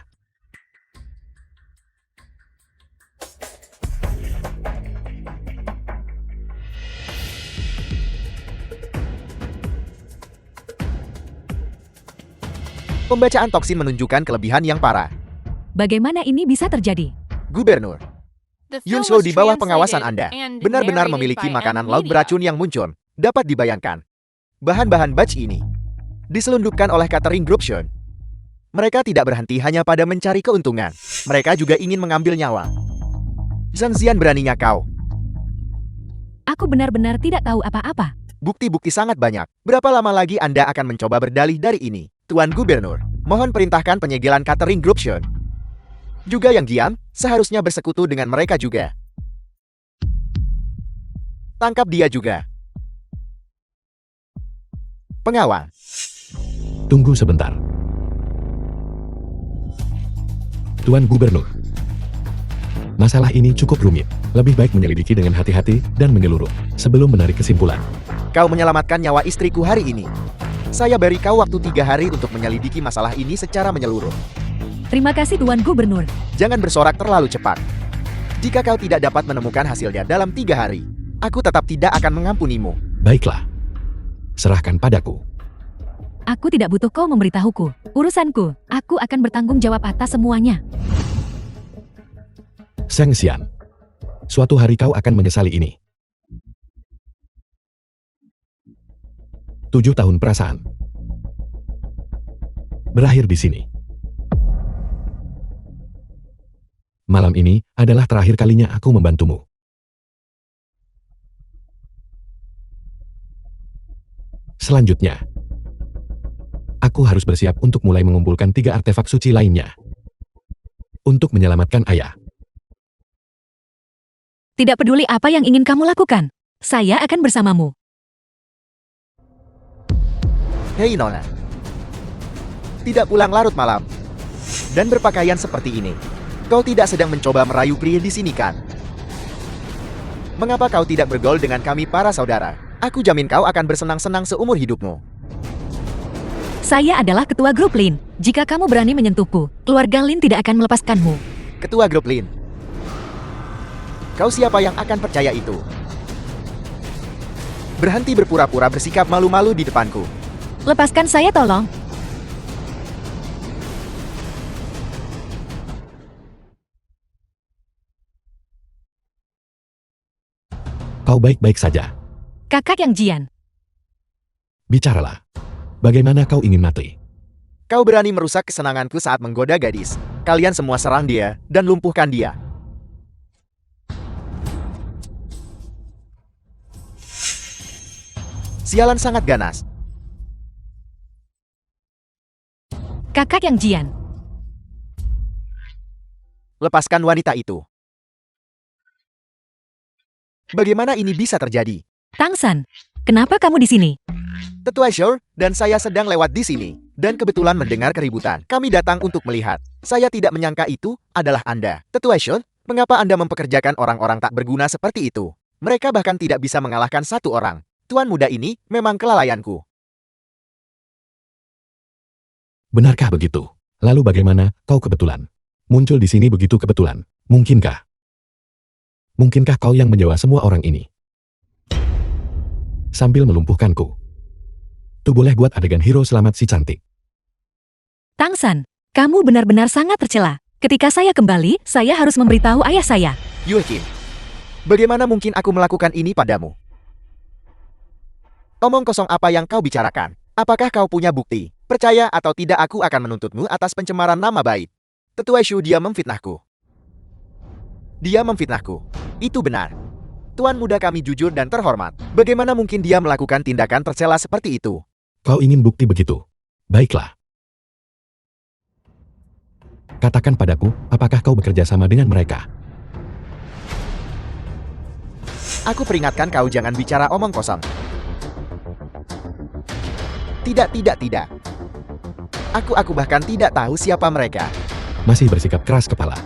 B: Pembacaan toksin menunjukkan kelebihan yang parah.
D: Bagaimana ini bisa terjadi?
B: Gubernur,
F: The film
B: Yunshou
F: was
B: di bawah pengawasan
F: translated
B: Anda
F: and
B: benar-benar
F: narrated
B: memiliki
F: by
B: makanan
F: M
B: laut
F: Media.
B: beracun yang muncul. Dapat dibayangkan. Bahan-bahan batch ini diselundupkan oleh catering group Shun. Mereka tidak berhenti hanya pada mencari keuntungan. Mereka juga ingin mengambil nyawa. Zhang Zian, beraninya kau.
D: Aku benar-benar tidak tahu apa-apa.
B: Bukti-bukti sangat banyak. Berapa lama lagi Anda akan mencoba berdalih dari ini? Tuan Gubernur, mohon perintahkan penyegelan catering group Shun. Juga yang diam, seharusnya bersekutu dengan mereka juga. Tangkap dia juga. Pengawal.
C: Tunggu sebentar. Tuan Gubernur, masalah ini cukup rumit. Lebih baik menyelidiki dengan hati-hati dan menyeluruh sebelum menarik kesimpulan.
B: Kau menyelamatkan nyawa istriku hari ini. Saya beri kau waktu 3 hari untuk menyelidiki masalah ini secara menyeluruh.
D: Terima kasih Tuan Gubernur.
B: Jangan bersorak terlalu cepat. Jika kau tidak dapat menemukan hasilnya dalam 3 hari, aku tetap tidak akan mengampunimu.
C: Baiklah, serahkan padaku.
D: Aku tidak butuh kau memberitahuku. Urusanku, aku akan bertanggung jawab atas semuanya.
C: Zhang Zian, suatu hari kau akan menyesali ini. 7 tahun perasaan. Berakhir di sini. Malam ini adalah terakhir kalinya aku membantumu. Selanjutnya, aku harus bersiap untuk mulai mengumpulkan 3 artefak suci lainnya. Untuk menyelamatkan ayah.
D: Tidak peduli apa yang ingin kamu lakukan, saya akan bersamamu.
B: Hei Nona. Tidak pulang larut malam. Dan berpakaian seperti ini. Kau tidak sedang mencoba merayu pria di sini kan? Mengapa kau tidak bergaul dengan kami para saudara? Aku jamin kau akan bersenang-senang seumur hidupmu.
D: Saya adalah ketua grup Lin. Jika kamu berani menyentuhku, keluarga Lin tidak akan melepaskanmu.
B: Ketua grup Lin. Kau siapa yang akan percaya itu? Berhenti berpura-pura bersikap malu-malu di depanku.
D: Lepaskan saya tolong.
C: Kau baik-baik saja.
D: Kakak yang Jian.
C: Bicaralah. Bagaimana kau ingin mati?
B: Kau berani merusak kesenanganku saat menggoda gadis. Kalian semua serang dia dan lumpuhkan dia. Sialan sangat ganas.
D: Kakak yang Jian.
B: Lepaskan wanita itu. Bagaimana ini bisa terjadi?
D: Tangsan, kenapa kamu di sini?
B: Tetua Shore dan saya sedang lewat di sini, dan kebetulan mendengar keributan. Kami datang untuk melihat. Saya tidak menyangka itu adalah Anda. Tetua Shore, mengapa Anda mempekerjakan orang-orang tak berguna seperti itu? Mereka bahkan tidak bisa mengalahkan satu orang. Tuan muda ini memang kelalaianku.
C: Benarkah begitu? Lalu bagaimana kau kebetulan muncul di sini begitu kebetulan? Mungkinkah? Mungkinkah kau yang menyewa semua orang ini? Sambil melumpuhkanku. Tuh boleh buat adegan hero selamat si cantik.
D: Tangsan, kamu benar-benar sangat tercela. Ketika saya kembali, saya harus memberitahu ayah saya.
B: Yue Qin, bagaimana mungkin aku melakukan ini padamu? Omong kosong apa yang kau bicarakan? Apakah kau punya bukti? Percaya atau tidak aku akan menuntutmu atas pencemaran nama baik. Tetua Shu dia memfitnahku. Dia memfitnahku. Itu benar. Tuan muda kami jujur dan terhormat. Bagaimana mungkin dia melakukan tindakan tercela seperti itu?
C: Kau ingin bukti begitu? Baiklah. Katakan padaku, apakah kau bekerja sama dengan mereka?
B: Aku peringatkan kau jangan bicara omong kosong. Tidak. Aku bahkan tidak tahu siapa mereka.
C: Masih bersikap keras kepala.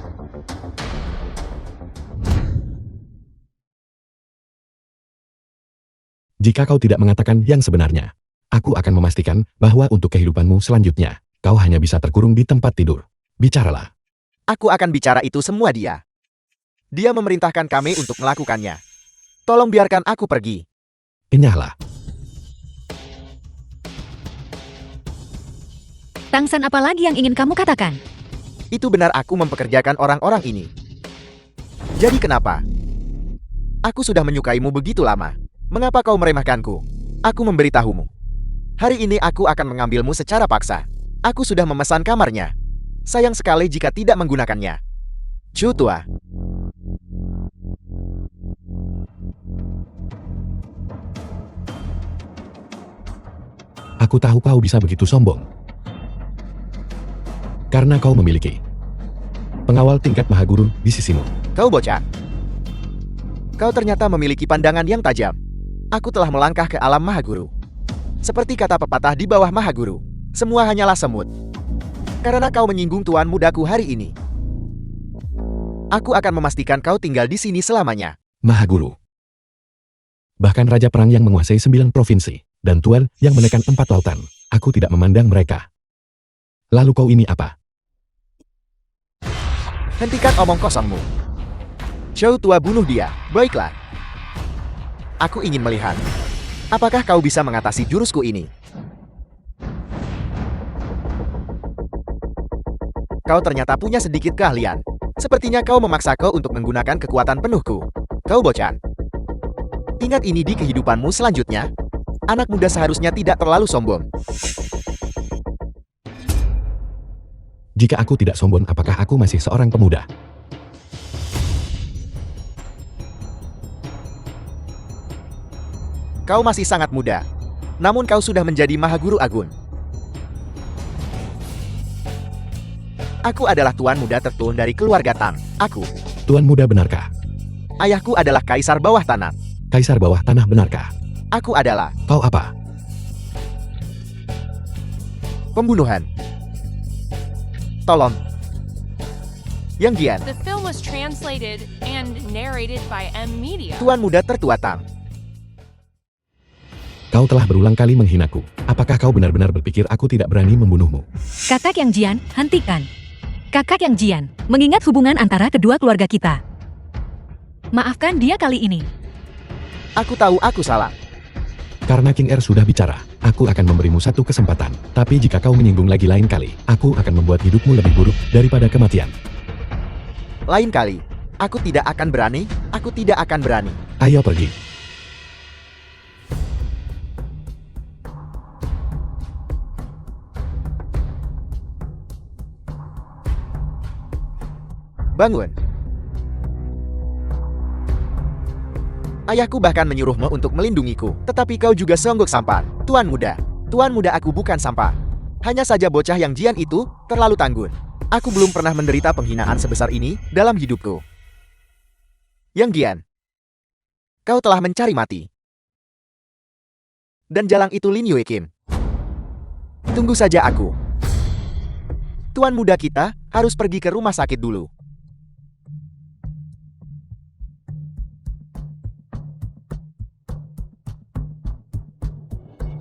C: Jika kau tidak mengatakan yang sebenarnya, aku akan memastikan bahwa untuk kehidupanmu selanjutnya, kau hanya bisa terkurung di tempat tidur. Bicaralah.
B: Aku akan bicara itu semua dia. Dia memerintahkan kami untuk melakukannya. Tolong biarkan aku pergi.
C: Enyahlah.
D: Tangsan apa lagi yang ingin kamu katakan?
B: Itu benar aku mempekerjakan orang-orang ini. Jadi kenapa? Aku sudah menyukaimu begitu lama. Mengapa kau meremehkanku? Aku memberitahumu. Hari ini aku akan mengambilmu secara paksa. Aku sudah memesan kamarnya. Sayang sekali jika tidak menggunakannya. Chu tua.
C: Aku tahu kau bisa begitu sombong. Karena kau memiliki pengawal tingkat Mahaguru di sisimu.
B: Kau bocah. Kau ternyata memiliki pandangan yang tajam. Aku telah melangkah ke alam Mahaguru. Seperti kata pepatah di bawah Mahaguru, semua hanyalah semut. Karena kau menyinggung tuan mudaku hari ini. Aku akan memastikan kau tinggal di sini selamanya.
C: Mahaguru. Bahkan Raja Perang yang menguasai 9 provinsi, dan Tuan yang menekan 4 lautan, aku tidak memandang mereka. Lalu kau ini apa?
B: Hentikan omong kosongmu. Shou tua bunuh dia. Baiklah. Aku ingin melihat. Apakah kau bisa mengatasi jurusku ini? Kau ternyata punya sedikit keahlian. Sepertinya kau memaksaku untuk menggunakan kekuatan penuhku. Kau bocah. Ingat ini di kehidupanmu selanjutnya. Anak muda seharusnya tidak terlalu sombong.
C: Jika aku tidak sombong, apakah aku masih seorang pemuda?
B: Kau masih sangat muda. Namun kau sudah menjadi Mahaguru Agun. Aku adalah tuan muda tertua dari keluarga Tang. Aku.
C: Tuan muda benarkah?
B: Ayahku adalah kaisar bawah tanah.
C: Kaisar bawah tanah benarkah?
B: Aku adalah
C: Kau apa?
B: pembunuhan. Tolong. Yang Gian,
F: The film was translated and narrated by M Media.
B: tuan muda tertua Tang.
C: Kau telah berulang kali menghinaku. Apakah kau benar-benar berpikir aku tidak berani membunuhmu?
D: Kakak Yang Jian, hentikan. Kakak Yang Jian, mengingat hubungan antara kedua keluarga kita. Maafkan dia kali ini.
B: Aku tahu aku salah.
C: Karena King Er sudah bicara, aku akan memberimu satu kesempatan. Tapi jika kau menyinggung lagi lain kali, aku akan membuat hidupmu lebih buruk daripada kematian.
B: Lain kali, aku tidak akan berani. Aku tidak akan berani.
C: Ayo pergi.
B: Bangun. Ayahku bahkan menyuruhmu untuk melindungiku, tetapi kau juga songgok sampan. Tuan muda, aku bukan sampah. Hanya saja bocah yang Jian itu terlalu tangguh. Aku belum pernah menderita penghinaan sebesar ini dalam hidupku. Yang Jian, kau telah mencari mati. Dan jalang itu Lin Yue Kim. Tunggu saja aku. Tuan muda kita harus pergi ke rumah sakit dulu.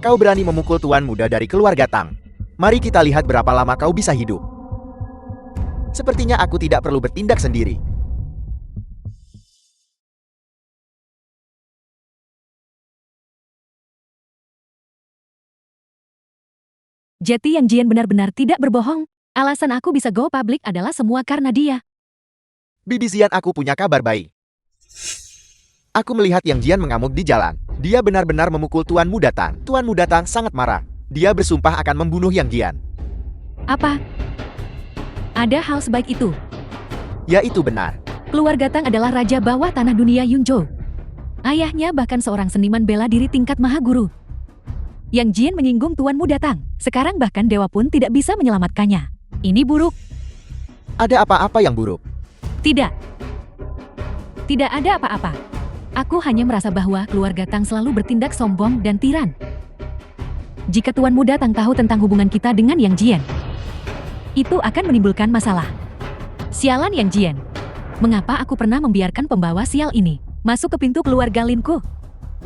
B: Kau berani memukul tuan muda dari keluarga Tang. Mari kita lihat berapa lama kau bisa hidup. Sepertinya aku tidak perlu bertindak sendiri.
D: Jadi Yang Jian benar-benar tidak berbohong. Alasan aku bisa go public adalah semua karena dia.
B: Bibi Zian, aku punya kabar baik. Aku melihat Yang Jian mengamuk di jalan. Dia benar-benar memukul Tuan Muda Tang. Tuan Muda Tang sangat marah. Dia bersumpah akan membunuh Yang Jian.
D: Apa? Ada hal sebaik itu.
B: Ya, itu benar.
D: Keluarga Tang adalah raja bawah tanah dunia Yunzhou. Ayahnya bahkan seorang seniman bela diri tingkat mahaguru. Yang Jian menyinggung Tuan Muda Tang. Sekarang bahkan dewa pun tidak bisa menyelamatkannya. Ini buruk.
B: Ada apa-apa yang buruk?
D: Tidak. Tidak ada apa-apa. Aku hanya merasa bahwa keluarga Tang selalu bertindak sombong dan tiran. Jika Tuan Muda Tang tahu tentang hubungan kita dengan Yang Jian, itu akan menimbulkan masalah. Sialan Yang Jian. Mengapa aku pernah membiarkan pembawa sial ini masuk ke pintu keluarga Linku?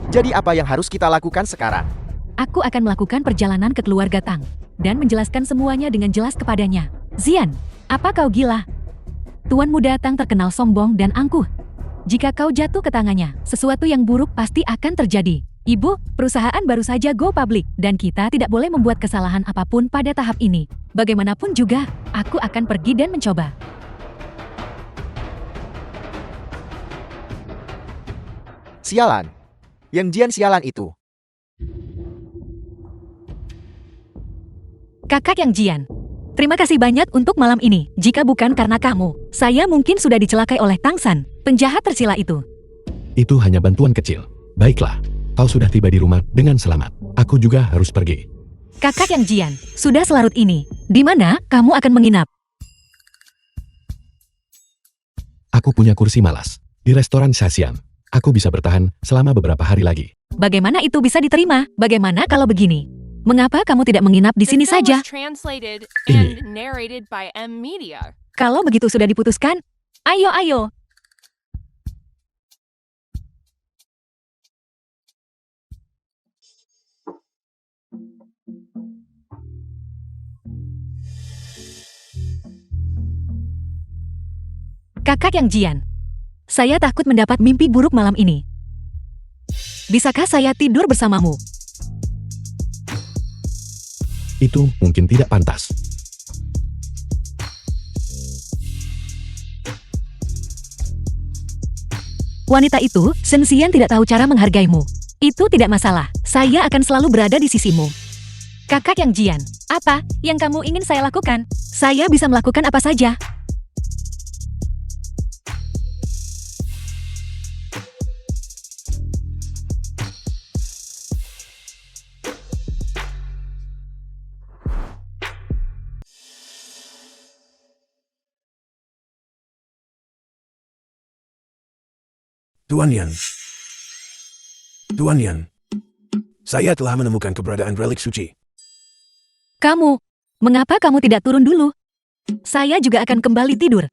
B: Jadi apa yang harus kita lakukan sekarang?
D: Aku akan melakukan perjalanan ke keluarga Tang dan menjelaskan semuanya dengan jelas kepadanya. Zian, apa kau gila? Tuan Muda Tang terkenal sombong dan angkuh. Jika kau jatuh ke tangannya, sesuatu yang buruk pasti akan terjadi. Ibu, perusahaan baru saja go public dan kita tidak boleh membuat kesalahan apapun pada tahap ini. Bagaimanapun juga, aku akan pergi dan mencoba.
B: Sialan. Yang Jian sialan itu.
D: Kakak Yang Jian, terima kasih banyak untuk malam ini. Jika bukan karena kamu, saya mungkin sudah dicelakai oleh Tang San, penjahat tersila itu.
C: Itu hanya bantuan kecil. Baiklah, kau sudah tiba di rumah dengan selamat. Aku juga harus pergi.
D: Kakak Yang Jian, sudah selarut ini. Di mana kamu akan menginap?
C: Aku punya kursi malas. Di restoran Shasian. Aku bisa bertahan selama beberapa hari lagi.
D: Bagaimana itu bisa diterima? Bagaimana kalau begini? Mengapa kamu tidak menginap di
F: The
D: sini
F: film
D: saja?
F: was translated
C: Ini.
F: and narrated by M Media.
D: Kalau begitu sudah diputuskan, ayo. Kakak Yang Jian, saya takut mendapat mimpi buruk malam ini. Bisakah saya tidur bersamamu?
C: Itu mungkin tidak pantas.
D: Wanita itu, Shen Xian tidak tahu cara menghargaimu. Itu tidak masalah. Saya akan selalu berada di sisimu. Kakak Yang Jian, apa yang kamu ingin saya lakukan? Saya bisa melakukan apa saja.
E: Tuan Yan. Tuan Yan. Saya telah menemukan keberadaan relik suci.
D: Kamu, mengapa kamu tidak turun dulu? Saya juga akan kembali tidur.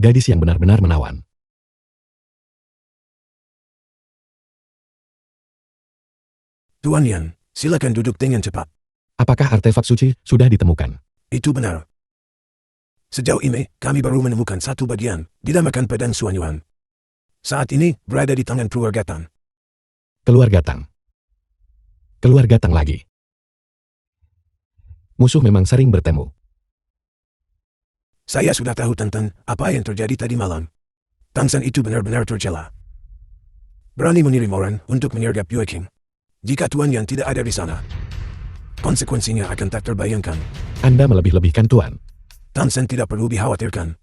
C: Gadis yang benar-benar menawan.
E: Tuan Yan, silakan duduk dengan cepat.
C: Apakah artefak suci sudah ditemukan?
E: Itu benar. Sejauh ini, kami baru menemukan satu bagian, dinamakan pedang Suanyuan. Saat ini, berada di tangan keluarga Tang.
C: Keluarga Tang. Keluarga Tang lagi. Musuh memang sering bertemu.
E: Saya sudah tahu tentang apa yang terjadi tadi malam. Tang San itu benar-benar tercela. Berani mengirim orang untuk menyergap Yue King. Jika Tuan Yan tidak ada di sana, konsekuensinya akan tak terbayangkan.
C: Anda melebih-lebihkan Tuan.
E: Tang San tidak perlu dikhawatirkan.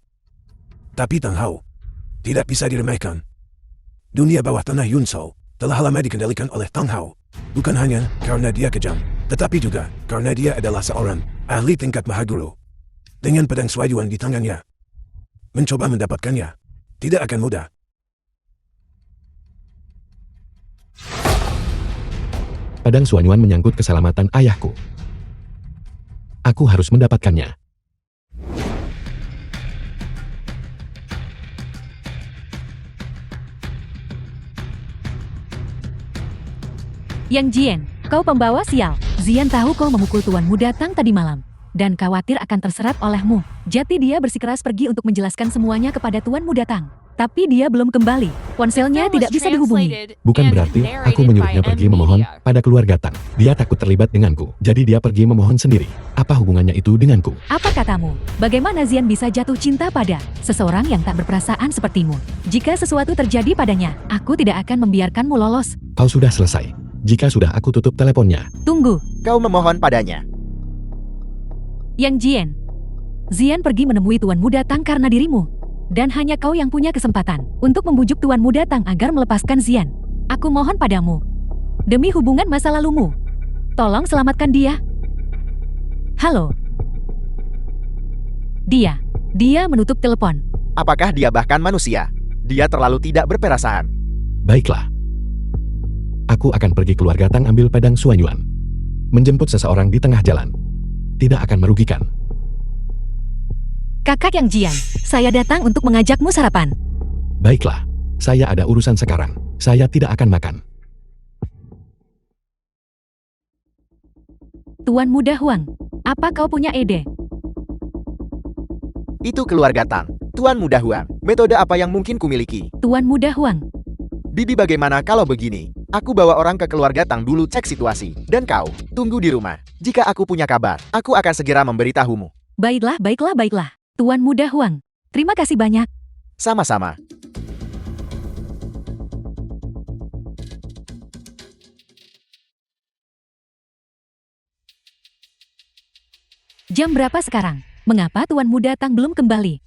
E: Tapi Tang Hao tidak bisa diremehkan. Dunia bawah tanah Yun Shou telah lama dikendalikan oleh Tang Hao. Bukan hanya karena dia kejam, tetapi juga karena dia adalah seorang ahli tingkat Mahaguru. Dengan pedang Suayuan di tangannya, mencoba mendapatkannya tidak akan mudah.
C: Pedang Suanyuan menyangkut keselamatan ayahku. Aku harus mendapatkannya.
D: Yang Jian, kau pembawa sial. Zian tahu kau memukul tuanmu datang tadi malam. Dan khawatir akan terserat olehmu. Jadi dia bersikeras pergi untuk menjelaskan semuanya kepada tuanmu datang. Tapi dia belum kembali. Ponselnya
F: Film was
D: tidak bisa dihubungi.
F: translated
C: Bukan
F: and
C: berarti
F: narrated
C: aku menyuruhnya
F: by
C: pergi
F: M
C: memohon
F: Media.
C: pada keluarga Tang. Dia takut terlibat denganku. Jadi dia pergi memohon sendiri. Apa hubungannya itu denganku?
D: Apa katamu? Bagaimana Zian bisa jatuh cinta pada seseorang yang tak berperasaan sepertimu? Jika sesuatu terjadi padanya, aku tidak akan membiarkanmu lolos.
C: Kau sudah selesai. Jika sudah aku tutup teleponnya.
D: Tunggu,
B: Kau memohon padanya.
D: Yang Jian. Zian pergi menemui tuanmu datang karena dirimu. Dan hanya kau yang punya kesempatan untuk membujuk tuanmu datang agar melepaskan Zian. Aku mohon padamu. Demi hubungan masa lalumu. Tolong selamatkan dia. Halo. Dia menutup telepon.
B: Apakah dia bahkan manusia? Dia terlalu tidak berperasaan.
C: Baiklah. Aku akan pergi keluarga Tang ambil pedang Suanyuan. Menjemput seseorang di tengah jalan. Tidak akan merugikan.
D: Kakak Yang Jian, saya datang untuk mengajakmu sarapan.
C: Baiklah. Saya ada urusan sekarang. Saya tidak akan makan.
D: Tuan Muda Huang, apa kau punya ide?
B: Itu keluarga Tang. Tuan Muda Huang, metode apa yang mungkin kumiliki?
D: Tuan Muda Huang,
B: Bibi bagaimana kalau begini? Aku bawa orang ke keluarga Tang dulu cek situasi. Dan kau, tunggu di rumah. Jika aku punya kabar, aku akan segera memberitahumu.
D: baiklah. Tuan Muda Huang, terima kasih banyak.
B: Sama-sama.
D: Jam berapa sekarang? Mengapa Tuan Muda Tang belum kembali?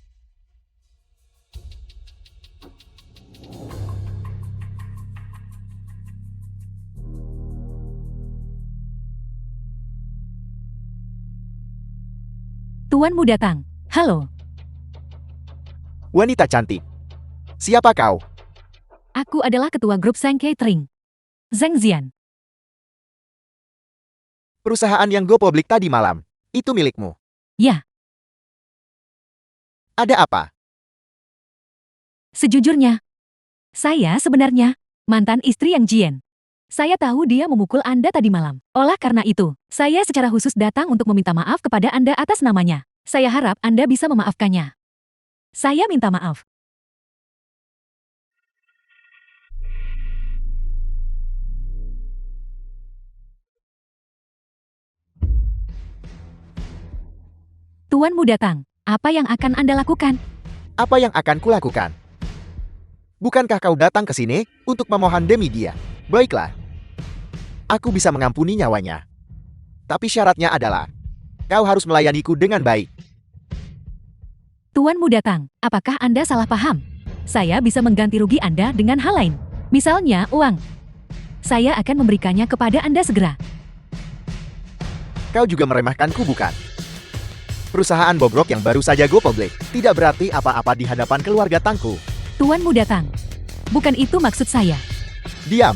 D: Tuan Muda Tang, halo.
B: Wanita cantik. Siapa kau?
D: Aku adalah ketua grup Zhang Catering. Zhang Zian.
B: Perusahaan yang go publik tadi malam. Itu milikmu.
D: Ya,
B: Ada apa?
D: sejujurnya, saya sebenarnya mantan istri Yang Jian. Saya tahu dia memukul Anda tadi malam. Oleh karena itu, saya secara khusus datang untuk meminta maaf kepada Anda atas namanya. Saya harap Anda bisa memaafkannya. Saya minta maaf. Tuanmu datang. Apa yang akan Anda lakukan?
B: Apa yang akan kulakukan? Bukankah kau datang ke sini untuk memohon demi dia? Baiklah. Aku bisa mengampuni nyawanya. Tapi syaratnya adalah, kau harus melayaniku dengan baik.
D: Tuanmu datang. Apakah Anda salah paham? Saya bisa mengganti rugi Anda dengan hal lain. Misalnya, uang. Saya akan memberikannya kepada Anda segera.
B: Kau juga meremehkanku bukan? Perusahaan bobrok yang baru saja go public tidak berarti apa-apa di hadapan keluarga Tangku.
D: Tuanmu datang. Bukan itu maksud saya.
B: Diam.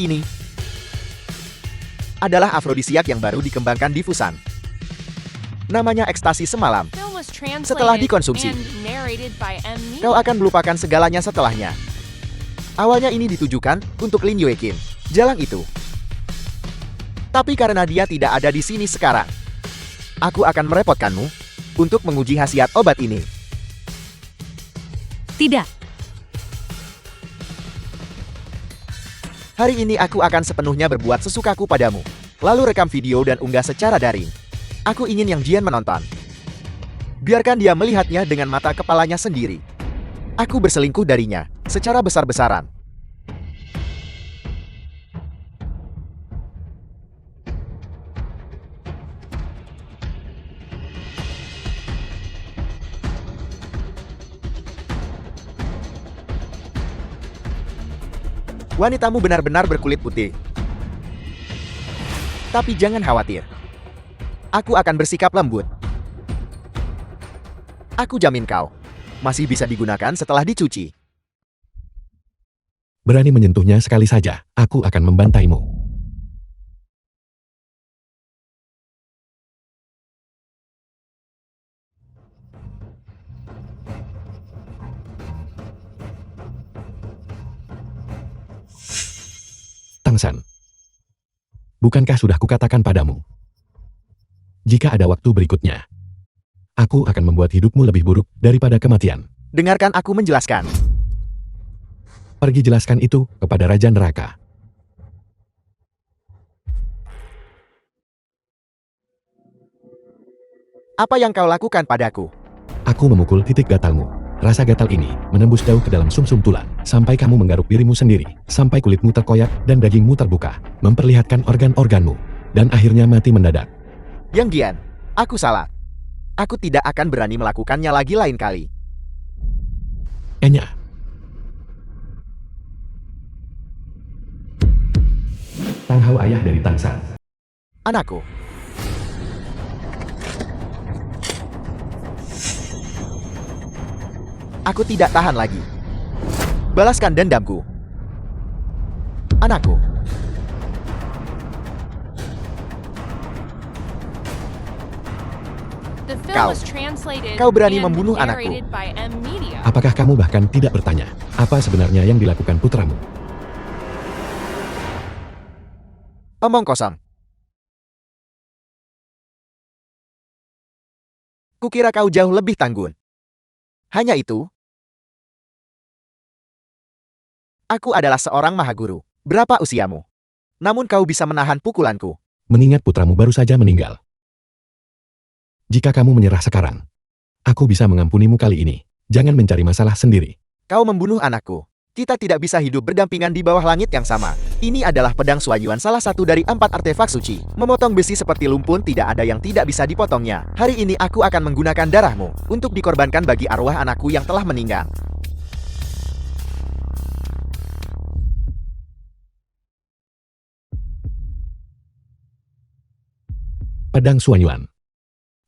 B: Ini adalah afrodisiak yang baru dikembangkan di Fusan. Namanya ekstasi semalam.
F: Film was translated
B: Setelah dikonsumsi,
F: and narrated by M.
B: kau akan melupakan segalanya setelahnya. Awalnya ini ditujukan untuk Lin Yuekin, jalan itu. Tapi karena dia tidak ada di sini sekarang, aku akan merepotkanmu untuk menguji khasiat obat ini.
D: Tidak.
B: Hari ini aku akan sepenuhnya berbuat sesukaku padamu. Lalu rekam video dan unggah secara daring. Aku ingin Yang Jian menonton. Biarkan dia melihatnya dengan mata kepalanya sendiri. Aku berselingkuh darinya, secara besar-besaran. Wanitamu benar-benar berkulit putih. Tapi jangan khawatir. Aku akan bersikap lembut. Aku jamin kau masih bisa digunakan setelah dicuci.
C: Berani menyentuhnya sekali saja, aku akan membantaimu. Tangsan. Bukankah sudah kukatakan padamu? Jika ada waktu berikutnya, aku akan membuat hidupmu lebih buruk daripada kematian.
B: Dengarkan aku menjelaskan.
C: Pergi jelaskan itu kepada Raja Neraka.
B: Apa yang kau lakukan padaku?
C: Aku memukul titik gatalmu. Rasa gatal ini menembus jauh ke dalam sumsum tulang, sampai kamu menggaruk dirimu sendiri, sampai kulitmu terkoyak dan dagingmu terbuka, memperlihatkan organ-organmu, dan akhirnya mati mendadak.
B: Yang Jian, aku salah. Aku tidak akan berani melakukannya lagi lain kali.
C: Enya. Tang Hao ayah dari Tang San.
B: Anakku. Aku tidak tahan lagi. Balaskan dendamku. Anakku.
F: The film
B: Kau.
F: was translated
B: Kau berani
F: and
B: membunuh anakku.
F: narrated by M. Media.
C: Apakah kamu bahkan tidak bertanya, apa sebenarnya yang dilakukan putramu?
B: Omong kosong. Kukira kau jauh lebih tanggun. Hanya itu. Aku adalah seorang mahaguru. Berapa usiamu? Namun kau bisa menahan pukulanku.
C: Mengingat putramu baru saja meninggal. Jika kamu menyerah sekarang, aku bisa mengampunimu kali ini. Jangan mencari masalah sendiri.
B: Kau membunuh anakku. Kita tidak bisa hidup berdampingan di bawah langit yang sama. Ini adalah pedang Suayuan, salah satu dari 4 artefak suci. Memotong besi seperti lumpun tidak ada yang tidak bisa dipotongnya. Hari ini aku akan menggunakan darahmu untuk dikorbankan bagi arwah anakku yang telah meninggal.
C: Pedang Suanyuan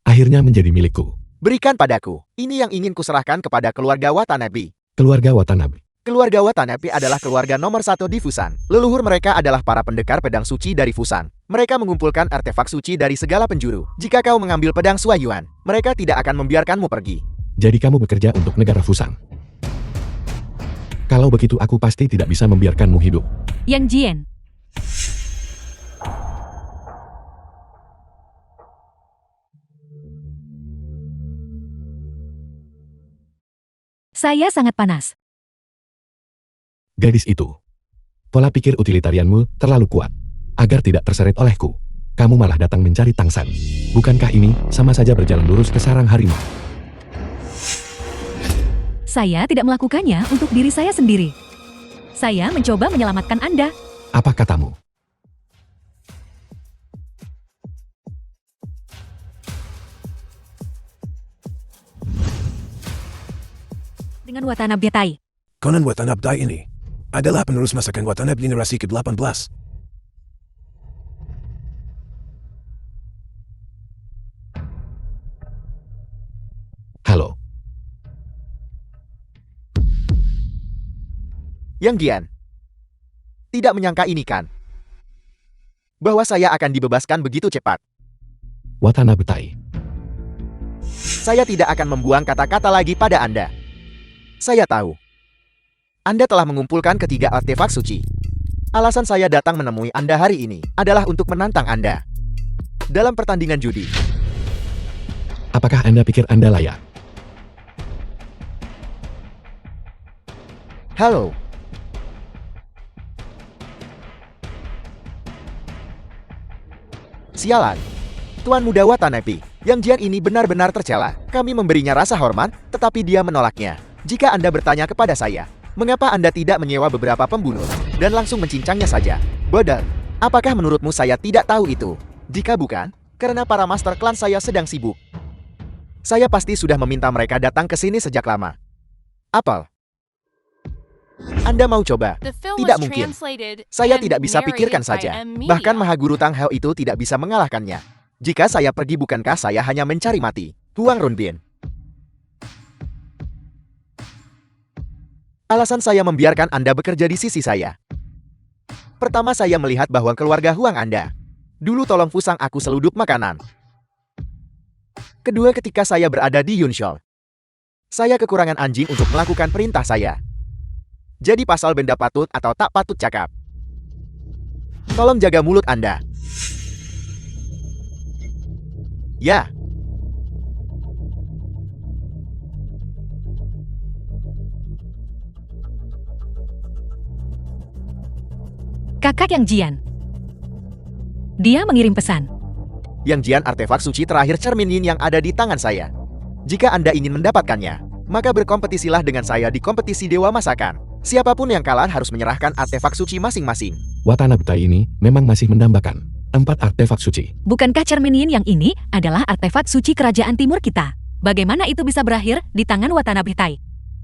C: akhirnya menjadi milikku.
B: Berikan padaku. Ini yang ingin kuserahkan kepada keluarga Watanabe.
C: Keluarga Watanabe.
B: Keluarga Watanabe adalah keluarga nomor 1 di Fusan. Leluhur mereka adalah para pendekar pedang suci dari Fusan. Mereka mengumpulkan artefak suci dari segala penjuru. Jika kau mengambil pedang Suayuan, mereka tidak akan membiarkanmu pergi.
C: Jadi kamu bekerja untuk negara Fusan. Kalau begitu aku pasti tidak bisa membiarkanmu hidup.
D: Yang Jian. Saya sangat panas.
C: Gadis itu. Pola pikir utilitarianmu terlalu kuat. Agar tidak terseret olehku, kamu malah datang mencari tangsan. Bukankah ini sama saja berjalan lurus ke sarang harimau?
D: Saya tidak melakukannya untuk diri saya sendiri. Saya mencoba menyelamatkan Anda.
C: Apa katamu?
D: Dengan Watanabe Tai.
E: Konon Watanabe Tai ini adalah penerus masakan Watanabe generasi ke-18.
C: Halo,
B: Yang Jian. Tidak menyangka ini kan? Bahwa saya akan dibebaskan begitu cepat.
C: Watanabe Tai.
B: Saya tidak akan membuang kata-kata lagi pada Anda. Saya tahu. Anda telah mengumpulkan ketiga artefak suci. Alasan saya datang menemui Anda hari ini adalah untuk menantang Anda. Dalam pertandingan judi.
C: Apakah Anda pikir Anda layak?
B: Halo. Sialan. Tuan Muda Watanabe, Yang Jian ini benar-benar tercela. Kami memberinya rasa hormat, tetapi dia menolaknya. Jika Anda bertanya kepada saya, mengapa Anda tidak menyewa beberapa pembunuh dan langsung mencincangnya saja? Bodoh. Apakah menurutmu saya tidak tahu itu? Jika bukan, karena para master klan saya sedang sibuk. Saya pasti sudah meminta mereka datang ke sini sejak lama. Apel. Anda mau coba?
F: The film
B: Tidak
F: was
B: mungkin.
F: translated
B: Saya
F: and
B: tidak bisa
F: narrated
B: pikirkan
F: by
B: saja.
F: M Media.
B: Bahkan Mahaguru Tang Hao itu tidak bisa mengalahkannya. Jika saya pergi bukankah saya hanya mencari mati? Huang Runbin. Alasan saya membiarkan Anda bekerja di sisi saya. Pertama saya melihat bahwa keluarga Huang Anda. Dulu tolong fusang aku seluduk makanan. Kedua ketika saya berada di Yunshol. Saya kekurangan anjing untuk melakukan perintah saya. Jadi pasal benda patut atau tak patut cakap. Tolong jaga mulut Anda. Ya.
D: Kakak Yang Jian. Dia mengirim pesan.
B: Yang Jian artefak suci terakhir cermin yin yang ada di tangan saya. Jika Anda ingin mendapatkannya, maka berkompetisilah dengan saya di kompetisi Dewa Masakan. Siapapun yang kalah harus menyerahkan artefak suci masing-masing.
C: Watanabe Tai ini memang masih mendambakan 4 artefak suci.
D: Bukankah cermin yin yang ini adalah artefak suci kerajaan timur kita? Bagaimana itu bisa berakhir di tangan Watanabe Tai?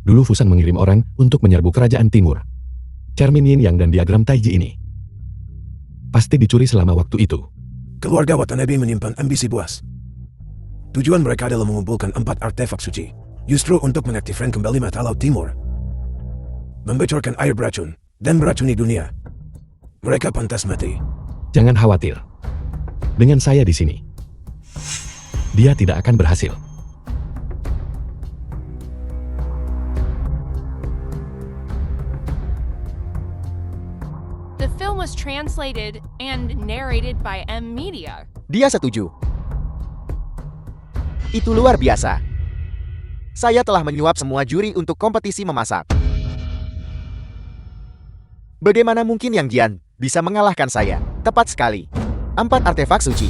C: Dulu Fusan mengirim orang untuk menyerbu kerajaan timur. Cermin Yin Yang dan diagram Taiji ini pasti dicuri selama waktu itu.
E: Keluarga Watanabe menyimpan ambisi buas. Tujuan mereka adalah mengumpulkan 4 artefak suci, justru untuk mengaktifkan kembali mata laut timur, membocorkan air beracun, dan meracuni dunia. Mereka pantas mati.
C: Jangan khawatir. Dengan saya di sini, dia tidak akan berhasil.
F: The film was translated and narrated by M Media.
B: Dia setuju. Itu luar biasa. Saya telah menyuap semua juri untuk kompetisi memasak. Bagaimana mungkin Yang Jian bisa mengalahkan saya? Tepat sekali. 4 artefak suci.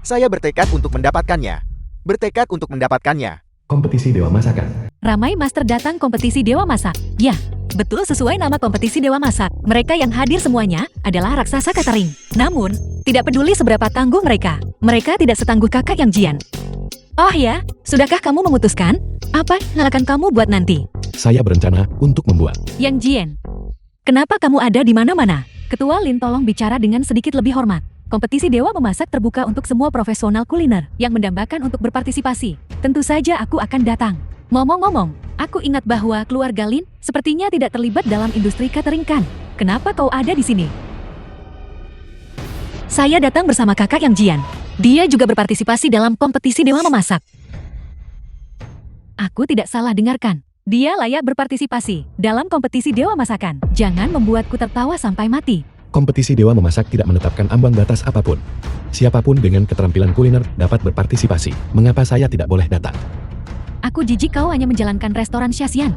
B: Saya bertekad untuk mendapatkannya. Bertekad untuk mendapatkannya.
C: Kompetisi Dewa Masakan.
D: Ramai master datang kompetisi Dewa Masak. Ya, betul sesuai nama kompetisi Dewa Masak. Mereka yang hadir semuanya adalah raksasa catering. Namun, tidak peduli seberapa tangguh mereka. Mereka tidak setangguh kakak Yang Jian. Oh ya, sudahkah kamu memutuskan? Apa yang akan kamu buat nanti?
C: Saya berencana untuk membuat.
D: Yang Jian, kenapa kamu ada di mana-mana? Ketua Lin tolong bicara dengan sedikit lebih hormat. Kompetisi Dewa Memasak terbuka untuk semua profesional kuliner yang mendambakan untuk berpartisipasi. Tentu saja aku akan datang. Ngomong-ngomong, aku ingat bahwa keluarga Lin sepertinya tidak terlibat dalam industri catering kan? Kenapa kau ada di sini? Saya datang bersama kakak Yang Jian. Dia juga berpartisipasi dalam kompetisi Dewa Memasak. Aku tidak salah dengarkan. Dia layak berpartisipasi dalam kompetisi Dewa Masakan. Jangan membuatku tertawa sampai mati.
C: Kompetisi Dewa Memasak tidak menetapkan ambang batas apapun. Siapapun dengan keterampilan kuliner dapat berpartisipasi. Mengapa saya tidak boleh datang?
D: Aku jijik kau hanya menjalankan restoran Xiaxian.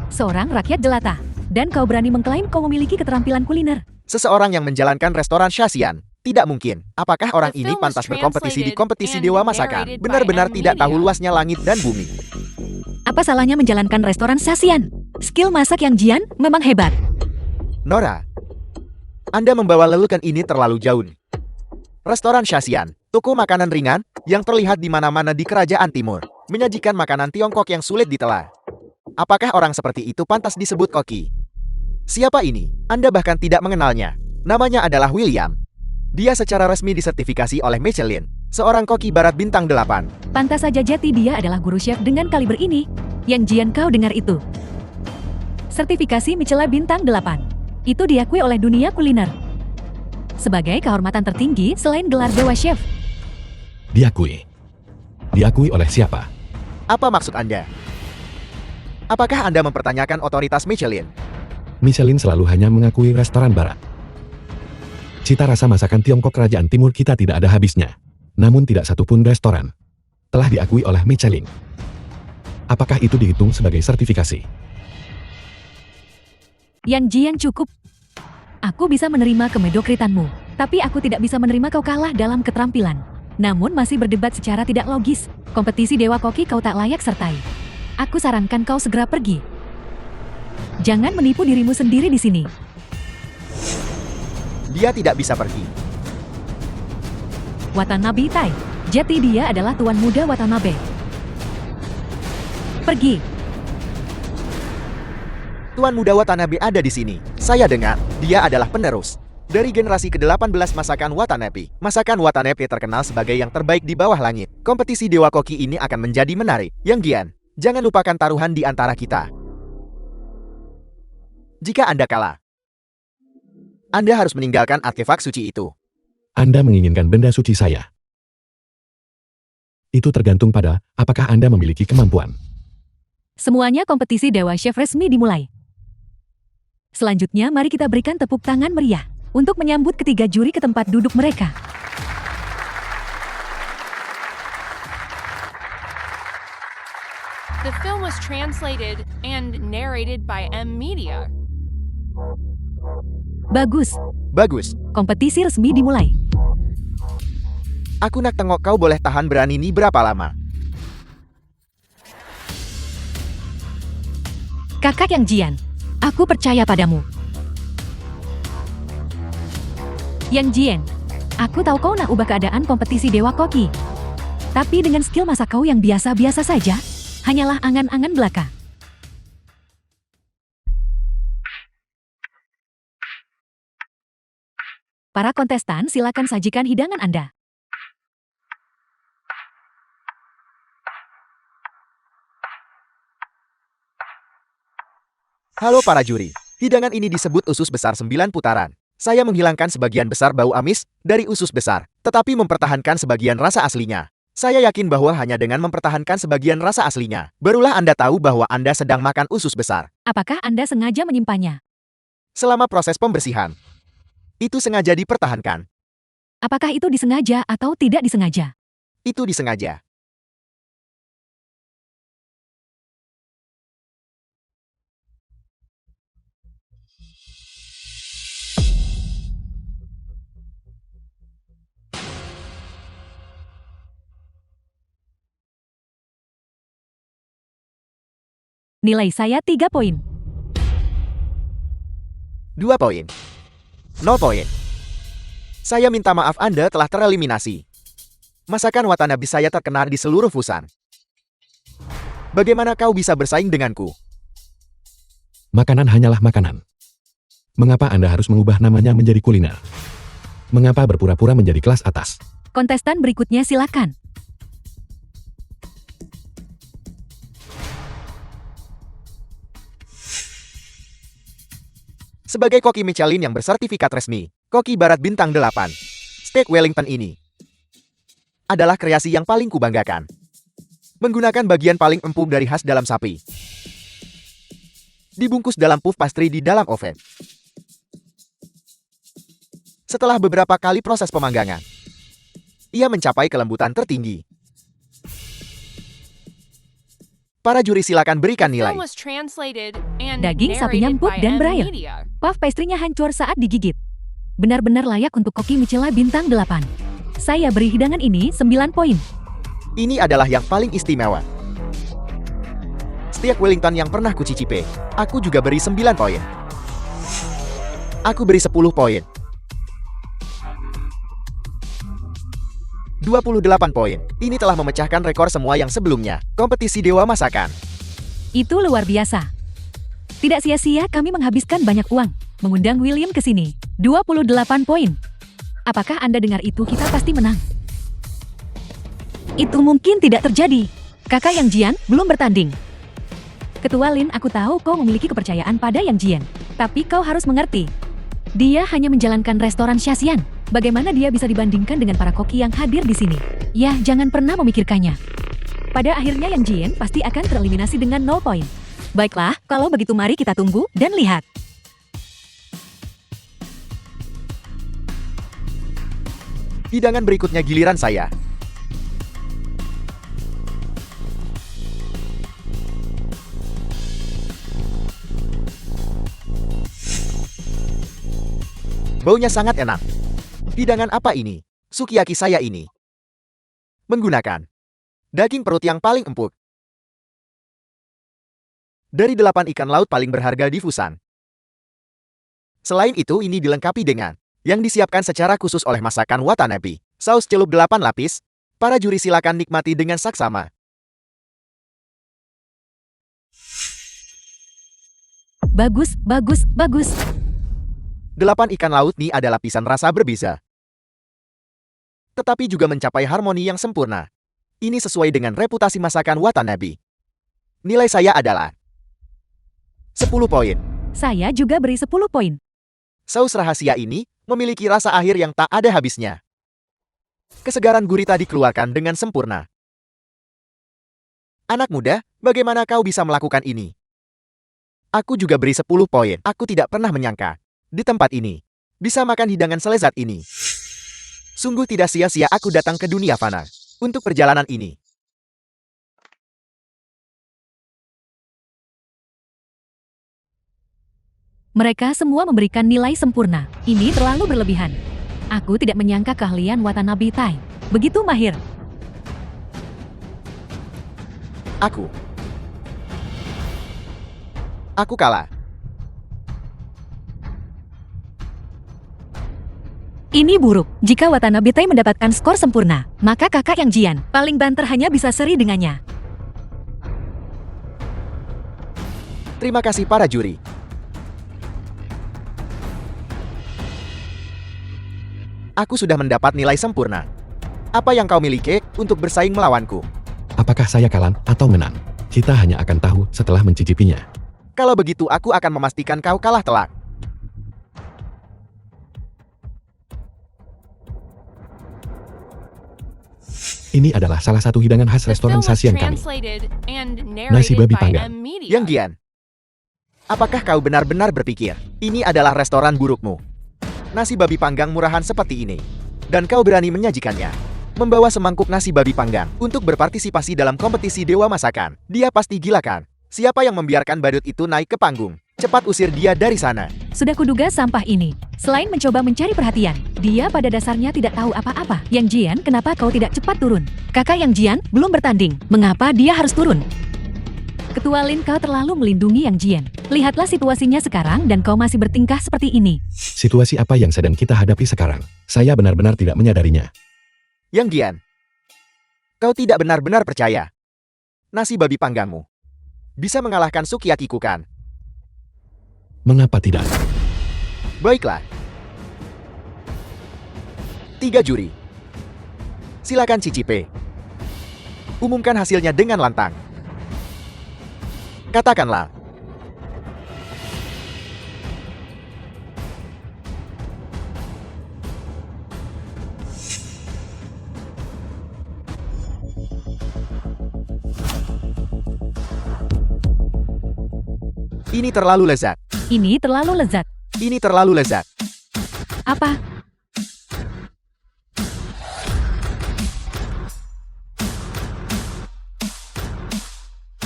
D: Seorang rakyat jelata. Dan kau berani mengklaim kau memiliki keterampilan kuliner.
B: Seseorang yang menjalankan restoran Shasian. Tidak mungkin. Apakah orang
F: The
B: ini
F: film was
B: pantas berkompetisi di
F: translated
B: kompetisi
F: and
B: Dewa Masakan?
F: narrated by
B: Benar-benar tidak tahu
F: M-Media.
B: luasnya langit dan bumi.
D: Apa salahnya menjalankan restoran Shasian? Skill masak yang Jian memang hebat.
B: Nora, Anda membawa lelukan ini terlalu jauh. Restoran Shasian, toko makanan ringan yang terlihat di mana-mana di kerajaan timur, menyajikan makanan Tiongkok yang sulit ditelan. Apakah orang seperti itu pantas disebut koki? Siapa ini? Anda bahkan tidak mengenalnya. Namanya adalah William. Dia secara resmi disertifikasi oleh Michelin, seorang koki barat bintang 8.
D: Pantas saja Jati dia adalah guru chef dengan kaliber ini. Yang Jian kau dengar itu. Sertifikasi Michelin bintang 8. Itu diakui oleh dunia kuliner. Sebagai kehormatan tertinggi selain gelar Dewa Chef.
C: Diakui. Diakui oleh siapa?
B: Apa maksud Anda? Apakah Anda mempertanyakan otoritas Michelin?
C: Michelin selalu hanya mengakui restoran barat. Cita rasa masakan Tiongkok kerajaan timur kita tidak ada habisnya. Namun tidak satupun restoran telah diakui oleh Michelin. Apakah itu dihitung sebagai sertifikasi?
D: Yang Jian cukup. Aku bisa menerima kemedokritanmu, tapi aku tidak bisa menerima kau kalah dalam keterampilan. Namun masih berdebat secara tidak logis. Kompetisi Dewa Koki kau tak layak sertai. Aku sarankan kau segera pergi. Jangan menipu dirimu sendiri di sini.
B: Dia tidak bisa pergi.
D: Watanabe Tai. Jati dia adalah tuan muda Watanabe. Pergi.
B: Tuan muda Watanabe ada di sini. Saya dengar, dia adalah penerus dari generasi ke-18 masakan Watanabe. Masakan Watanabe terkenal sebagai yang terbaik di bawah langit. Kompetisi Dewa Koki ini akan menjadi menarik. Yang Gian, jangan lupakan taruhan di antara kita. Jika Anda kalah, Anda harus meninggalkan artefak suci itu.
C: Anda menginginkan benda suci saya. Itu tergantung pada apakah Anda memiliki kemampuan.
D: Semuanya kompetisi Dewa Chef resmi dimulai. Selanjutnya mari kita berikan tepuk tangan meriah untuk menyambut ketiga juri ke tempat duduk mereka.
F: The film was translated and narrated by M-Media.
D: Bagus,
B: Bagus.
D: kompetisi resmi dimulai.
B: Aku nak tengok kau boleh tahan berani ini berapa lama.
D: Kakak yang Jian, aku percaya padamu. Yang Jian, aku tahu kau nak ubah keadaan kompetisi Dewa Koki. Tapi dengan skill masak kau yang biasa-biasa saja, hanyalah angan-angan belaka. Para kontestan silakan sajikan hidangan Anda.
B: Halo para juri, hidangan ini disebut usus besar 9 putaran. Saya menghilangkan sebagian besar bau amis dari usus besar, tetapi mempertahankan sebagian rasa aslinya. Saya yakin bahwa hanya dengan mempertahankan sebagian rasa aslinya, barulah Anda tahu bahwa Anda sedang makan usus besar.
D: Apakah Anda sengaja menyimpannya?
B: Selama proses pembersihan, itu sengaja dipertahankan.
D: Apakah itu disengaja atau tidak disengaja?
B: Itu disengaja.
D: Nilai saya 3 poin.
B: 2 poin. 0 poin. Saya minta maaf Anda telah tereliminasi. Masakan Watanabe saya terkenal di seluruh Fusan. Bagaimana kau bisa bersaing denganku?
C: Makanan hanyalah makanan. Mengapa Anda harus mengubah namanya menjadi kuliner? Mengapa berpura-pura menjadi kelas atas?
D: Kontestan berikutnya silakan.
B: Sebagai koki Michelin yang bersertifikat resmi, koki barat bintang 8, steak Wellington ini adalah kreasi yang paling kubanggakan. Menggunakan bagian paling empuk dari khas dalam sapi. Dibungkus dalam puff pastry di dalam oven. Setelah beberapa kali proses pemanggangan, ia mencapai kelembutan tertinggi. Para juri silakan berikan
F: The
B: nilai.
F: film was translated and
D: Daging sapinya
F: narrated
D: empuk
F: by
D: dan
F: M
D: berair.
F: Media.
D: Puff pastry-nya hancur saat digigit. Benar-benar layak untuk koki Michelin bintang 8. Saya beri hidangan ini 9 poin.
B: Ini adalah yang paling istimewa. Steak Wellington yang pernah kucicipi. Aku juga beri 9 poin. Aku beri 10 poin. 28 poin. Ini telah memecahkan rekor semua yang sebelumnya. Kompetisi Dewa Masakan.
D: Itu luar biasa. Tidak sia-sia kami menghabiskan banyak uang mengundang William ke sini. 28 poin. Apakah Anda dengar itu? Kita pasti menang. Itu mungkin tidak terjadi. Kakak Yang Jian belum bertanding. Ketua Lin, aku tahu kau memiliki kepercayaan pada Yang Jian. Tapi kau harus mengerti. Dia hanya menjalankan restoran Xiaxian. Bagaimana dia bisa dibandingkan dengan para koki yang hadir di sini? Ya, jangan pernah memikirkannya. Pada akhirnya Yang Jian pasti akan tereliminasi dengan 0 poin. Baiklah, kalau begitu mari kita tunggu dan lihat.
B: Hidangan berikutnya giliran saya. Baunya sangat enak. Hidangan apa ini? Sukiyaki saya ini. Menggunakan daging perut yang paling empuk. Dari 8 ikan laut paling berharga di Fusan. Selain itu, ini dilengkapi dengan yang disiapkan secara khusus oleh masakan Watanabe. Saus celup 8 lapis. Para juri silakan nikmati dengan saksama.
D: Bagus, bagus, bagus.
B: 8 ikan laut ini ada lapisan rasa berbeza. Tetapi juga mencapai harmoni yang sempurna. Ini sesuai dengan reputasi masakan Watanabe. Nilai saya adalah 10 poin.
D: Saya juga beri 10 poin.
B: Saus rahasia ini memiliki rasa akhir yang tak ada habisnya. Kesegaran gurita dikeluarkan dengan sempurna. Anak muda, bagaimana kau bisa melakukan ini? Aku juga beri 10 poin. Aku tidak pernah menyangka di tempat ini bisa makan hidangan selezat ini. Sungguh tidak sia-sia aku datang ke dunia fana untuk perjalanan ini.
D: Mereka semua memberikan nilai sempurna. Ini terlalu berlebihan. Aku tidak menyangka keahlian Watanabe Tai begitu mahir.
B: Aku kalah.
D: Ini buruk. Jika Watanabe Tai mendapatkan skor sempurna, maka kakak Yang Jian paling banter hanya bisa seri dengannya.
B: Terima kasih para juri. Aku sudah mendapat nilai sempurna. Apa yang kau miliki untuk bersaing melawanku?
C: Apakah saya kalah atau menang? Kita hanya akan tahu setelah mencicipinya.
B: Kalau begitu aku akan memastikan kau kalah telak.
C: Ini adalah salah satu hidangan khas
F: The
C: restoran
F: film was
C: Xiaxian kami.
F: translated and
C: Nasi
F: narrated
C: babi
F: by
C: panggang.
F: M Media.
B: Yang Gian, apakah kau benar-benar berpikir ini adalah restoran burukmu? Nasi babi panggang murahan seperti ini. Dan kau berani menyajikannya. Membawa semangkuk nasi babi panggang untuk berpartisipasi dalam kompetisi Dewa Masakan. Dia pasti gila kan? Siapa yang membiarkan badut itu naik ke panggung? Cepat usir dia dari sana.
D: Sudah kuduga sampah ini. Selain mencoba mencari perhatian, dia pada dasarnya tidak tahu apa-apa. Yang Jian, kenapa kau tidak cepat turun? Kakak Yang Jian belum bertanding. Mengapa dia harus turun? Ketua Lin, kau terlalu melindungi Yang Jian. Lihatlah situasinya sekarang dan kau masih bertingkah seperti ini.
C: Situasi apa yang sedang kita hadapi sekarang? Saya benar-benar tidak menyadarinya.
B: Yang Gian, kau tidak benar-benar percaya. Nasi babi panggangmu bisa mengalahkan sukiyakiku kan?
C: Mengapa tidak?
B: Baiklah. 3 juri. Silakan cicipi. Umumkan hasilnya dengan lantang. Katakanlah. Ini terlalu lezat.
D: Ini terlalu lezat.
B: Ini terlalu lezat.
D: Apa?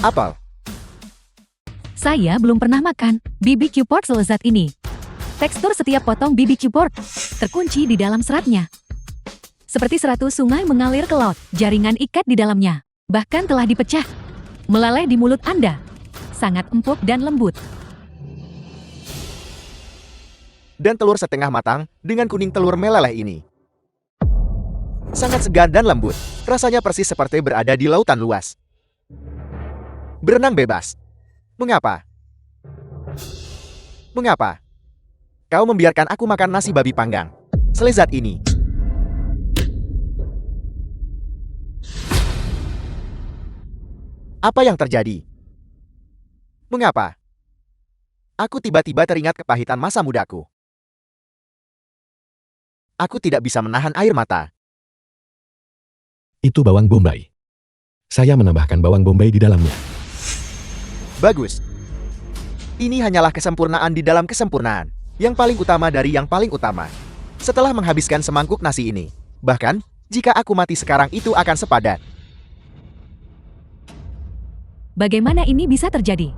B: Apel.
D: Saya belum pernah makan BBQ pork selezat ini. Tekstur setiap potong BBQ pork terkunci di dalam seratnya. Seperti 100 sungai mengalir ke laut, jaringan ikat di dalamnya. Bahkan telah dipecah. Meleleh di mulut Anda. Sangat empuk dan lembut.
B: Dan telur setengah matang dengan kuning telur meleleh ini. Sangat segar dan lembut. Rasanya persis seperti berada di lautan luas. Berenang bebas. Mengapa? Mengapa? Kau membiarkan aku makan nasi babi panggang selezat ini. Apa yang terjadi? Mengapa? Aku tiba-tiba teringat kepahitan masa mudaku. Aku tidak bisa menahan air mata.
C: Itu bawang bombay. Saya menambahkan bawang bombay di dalamnya.
B: Bagus. Ini hanyalah kesempurnaan di dalam kesempurnaan. Yang paling utama dari yang paling utama. Setelah menghabiskan semangkuk nasi ini, bahkan, jika aku mati sekarang itu akan sepadan.
D: Bagaimana ini bisa terjadi?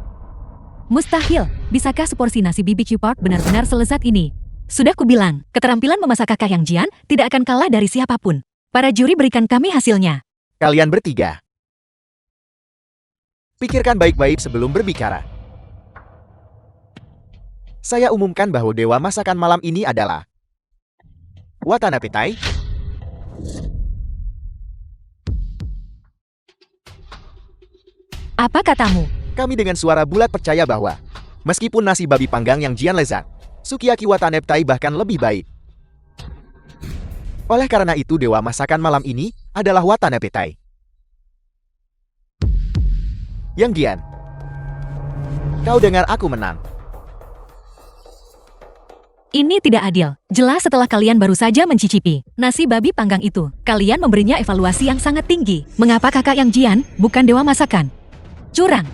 D: Mustahil. Bisakah seporsi nasi BBQ pork benar-benar selezat ini? Sudah kubilang, keterampilan memasak kakak yang Jian tidak akan kalah dari siapapun. Para juri berikan kami hasilnya.
B: Kalian bertiga. Pikirkan baik-baik sebelum berbicara. Saya umumkan bahwa dewa masakan malam ini adalah Watanabe Tai.
D: Apa katamu?
B: Kami dengan suara bulat percaya bahwa meskipun nasi babi panggang yang Jian lezat, sukiyaki Watanabe Tai bahkan lebih baik. Oleh karena itu dewa masakan malam ini adalah Watanabe Tai. Yang Jian, kau dengar aku menang.
D: Ini tidak adil. Jelas setelah kalian baru saja mencicipi nasi babi panggang itu, kalian memberinya evaluasi yang sangat tinggi. Mengapa kakak yang Jian bukan dewa masakan? Curang.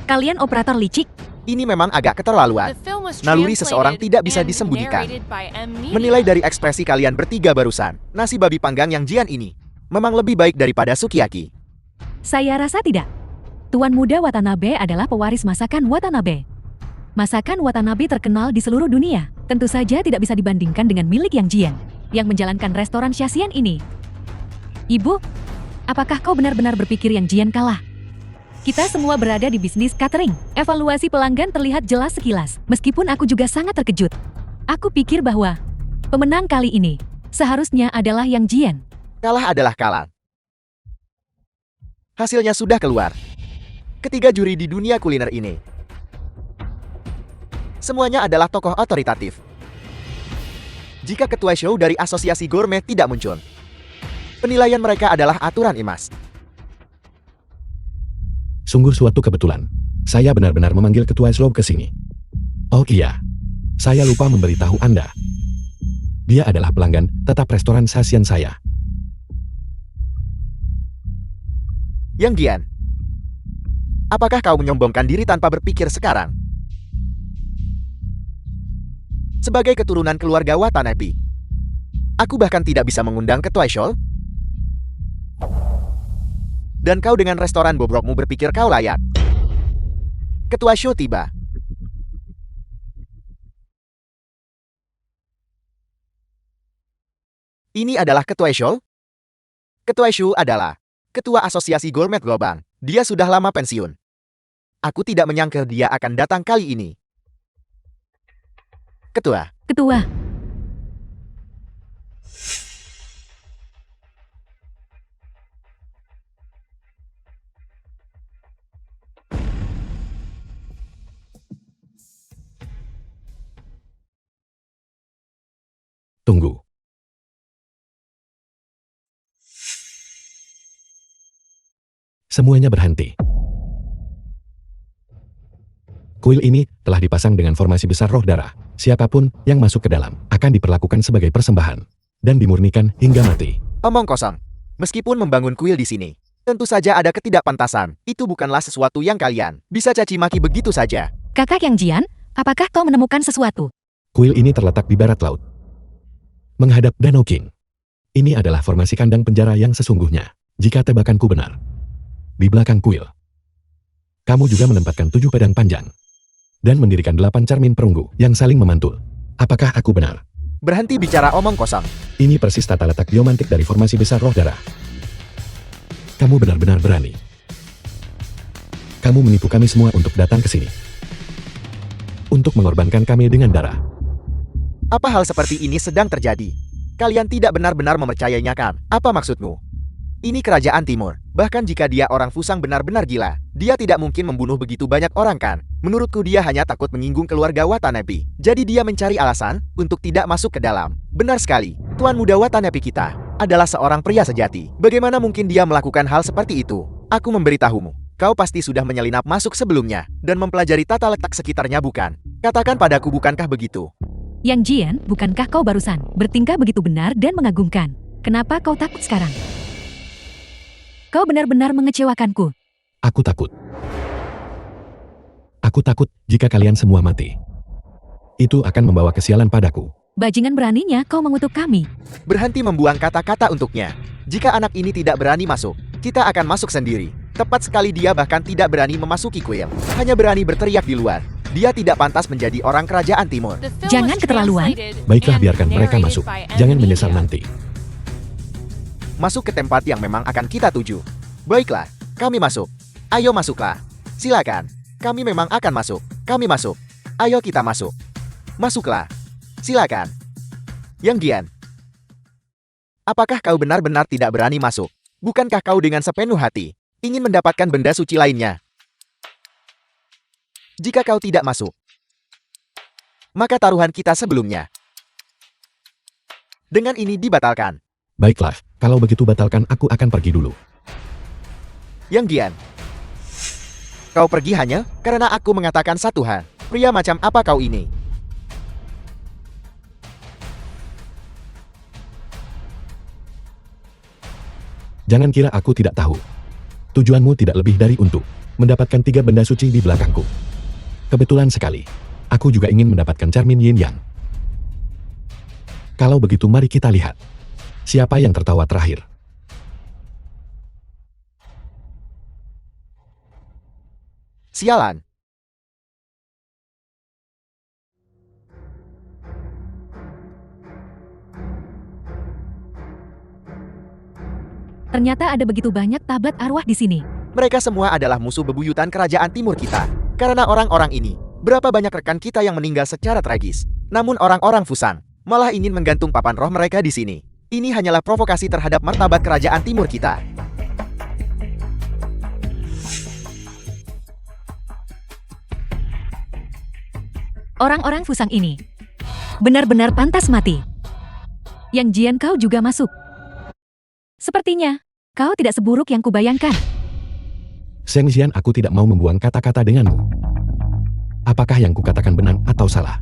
D: Kalian operator licik.
B: Ini memang agak keterlaluan.
F: The film was
B: Naluri seseorang
F: translated
B: tidak bisa
F: and
B: disembunyikan.
F: narrated by M. Media.
B: Menilai dari ekspresi kalian bertiga barusan, nasi babi panggang yang Jian ini memang lebih baik daripada sukiyaki.
D: Saya rasa tidak. Tuan muda Watanabe adalah pewaris masakan Watanabe. Masakan Watanabe terkenal di seluruh dunia. Tentu saja tidak bisa dibandingkan dengan milik Yang Jian, yang menjalankan restoran Xiaxian ini. Ibu, apakah kau benar-benar berpikir Yang Jian kalah? Kita semua berada di bisnis catering. Evaluasi pelanggan terlihat jelas sekilas, meskipun aku juga sangat terkejut. Aku pikir bahwa pemenang kali ini seharusnya adalah Yang Jian.
B: Kalah adalah kalah. Hasilnya sudah keluar. Ketiga juri di dunia kuliner ini. Semuanya adalah tokoh otoritatif. Jika ketua show dari asosiasi gourmet tidak muncul, penilaian mereka adalah aturan IMAS.
C: Sungguh suatu kebetulan. Saya benar-benar memanggil ketua show ke sini. Oh iya, saya lupa memberitahu Anda. Dia adalah pelanggan tetap restoran Xiaxian saya.
B: Yang Jian, apakah kau menyombongkan diri tanpa berpikir sekarang? Sebagai keturunan keluarga Watanabe, aku bahkan tidak bisa mengundang ketua show. Dan kau dengan restoran bobrokmu berpikir kau layak. Ketua show tiba. Ini adalah ketua show? Ketua show adalah ketua asosiasi gourmet Global. Dia sudah lama pensiun. Aku tidak menyangka dia akan datang kali ini. Ketua.
D: Ketua,
C: Tunggu. Semuanya berhenti. Kuil ini telah dipasang dengan formasi besar roh darah. Siapapun yang masuk ke dalam akan diperlakukan sebagai persembahan dan dimurnikan hingga mati.
B: Omong kosong. Meskipun membangun kuil di sini, tentu saja ada ketidakpantasan. Itu bukanlah sesuatu yang kalian bisa caci maki begitu saja.
D: kakak Yang Jian, apakah kau menemukan sesuatu?
C: Kuil ini terletak di barat laut, menghadap Danau Qing. Ini adalah formasi kandang penjara yang sesungguhnya, jika tebakanku benar. Di belakang kuil. Kamu juga menempatkan 7 pedang panjang. Dan mendirikan 8 cermin perunggu yang saling memantul. Apakah aku benar?
B: Berhenti bicara omong kosong.
C: Ini persis tata letak geomantik dari formasi besar roh darah. Kamu benar-benar berani. Kamu menipu kami semua untuk datang ke sini. Untuk mengorbankan kami dengan darah.
B: Apa hal seperti ini sedang terjadi? Kalian tidak benar-benar mempercayainya kan? Apa maksudmu? Ini kerajaan timur. Bahkan jika dia orang Fusang benar-benar gila, dia tidak mungkin membunuh begitu banyak orang kan? Menurutku dia hanya takut menyinggung keluarga Watanabe. Jadi dia mencari alasan untuk tidak masuk ke dalam. Benar sekali, Tuan Muda Watanabe kita adalah seorang pria sejati. Bagaimana mungkin dia melakukan hal seperti itu? Aku memberitahumu. Kau pasti sudah menyelinap masuk sebelumnya dan mempelajari tata letak sekitarnya bukan? Katakan padaku, bukankah begitu?
D: Yang Jian, bukankah kau barusan bertingkah begitu benar dan mengagumkan? Kenapa kau takut sekarang? Kau benar-benar mengecewakanku.
C: Aku takut. Aku takut jika kalian semua mati. Itu akan membawa kesialan padaku.
D: Bajingan beraninya kau mengutuk kami.
B: Berhenti membuang kata-kata untuknya. Jika anak ini tidak berani masuk, kita akan masuk sendiri. Tepat sekali, dia bahkan tidak berani memasuki kuil. Hanya berani berteriak di luar. Dia tidak pantas menjadi orang kerajaan timur.
F: The film
D: Jangan
F: was
D: keterlaluan.
F: translated
C: Baiklah,
F: and
C: biarkan mereka
F: narrated
C: masuk.
F: by
C: Jangan
F: M.
C: menyesal
F: Media.
C: nanti.
B: Masuk ke tempat yang memang akan kita tuju. Baiklah, kami masuk. Ayo masuklah. Silakan. Kami memang akan masuk. Kami masuk. Ayo kita masuk. Masuklah. Silakan. Yang Gian. Apakah kau benar-benar tidak berani masuk? Bukankah kau dengan sepenuh hati ingin mendapatkan benda suci lainnya? Jika kau tidak masuk, maka taruhan kita sebelumnya dengan ini dibatalkan.
C: Baiklah, kalau begitu batalkan, aku akan pergi dulu.
B: Yang Gian, kau pergi hanya karena aku mengatakan satu hal. Pria macam apa kau ini?
C: Jangan kira aku tidak tahu. Tujuanmu tidak lebih dari untuk mendapatkan 3 benda suci di belakangku. Kebetulan sekali, aku juga ingin mendapatkan cermin yin yang. Kalau begitu mari kita lihat. Siapa yang tertawa terakhir?
B: Sialan.
D: Ternyata ada begitu banyak tablet arwah di sini.
B: Mereka semua adalah musuh bebuyutan kerajaan timur kita. Karena orang-orang ini, berapa banyak rekan kita yang meninggal secara tragis. Namun orang-orang Fusang malah ingin menggantung papan roh mereka di sini. Ini hanyalah provokasi terhadap martabat kerajaan timur kita.
D: Orang-orang Fusang ini benar-benar pantas mati. Yang Jian, kau juga masuk. Sepertinya kau tidak seburuk yang kubayangkan.
C: Seng Xian, aku tidak mau membuang kata-kata denganmu. Apakah yang kukatakan benar atau salah?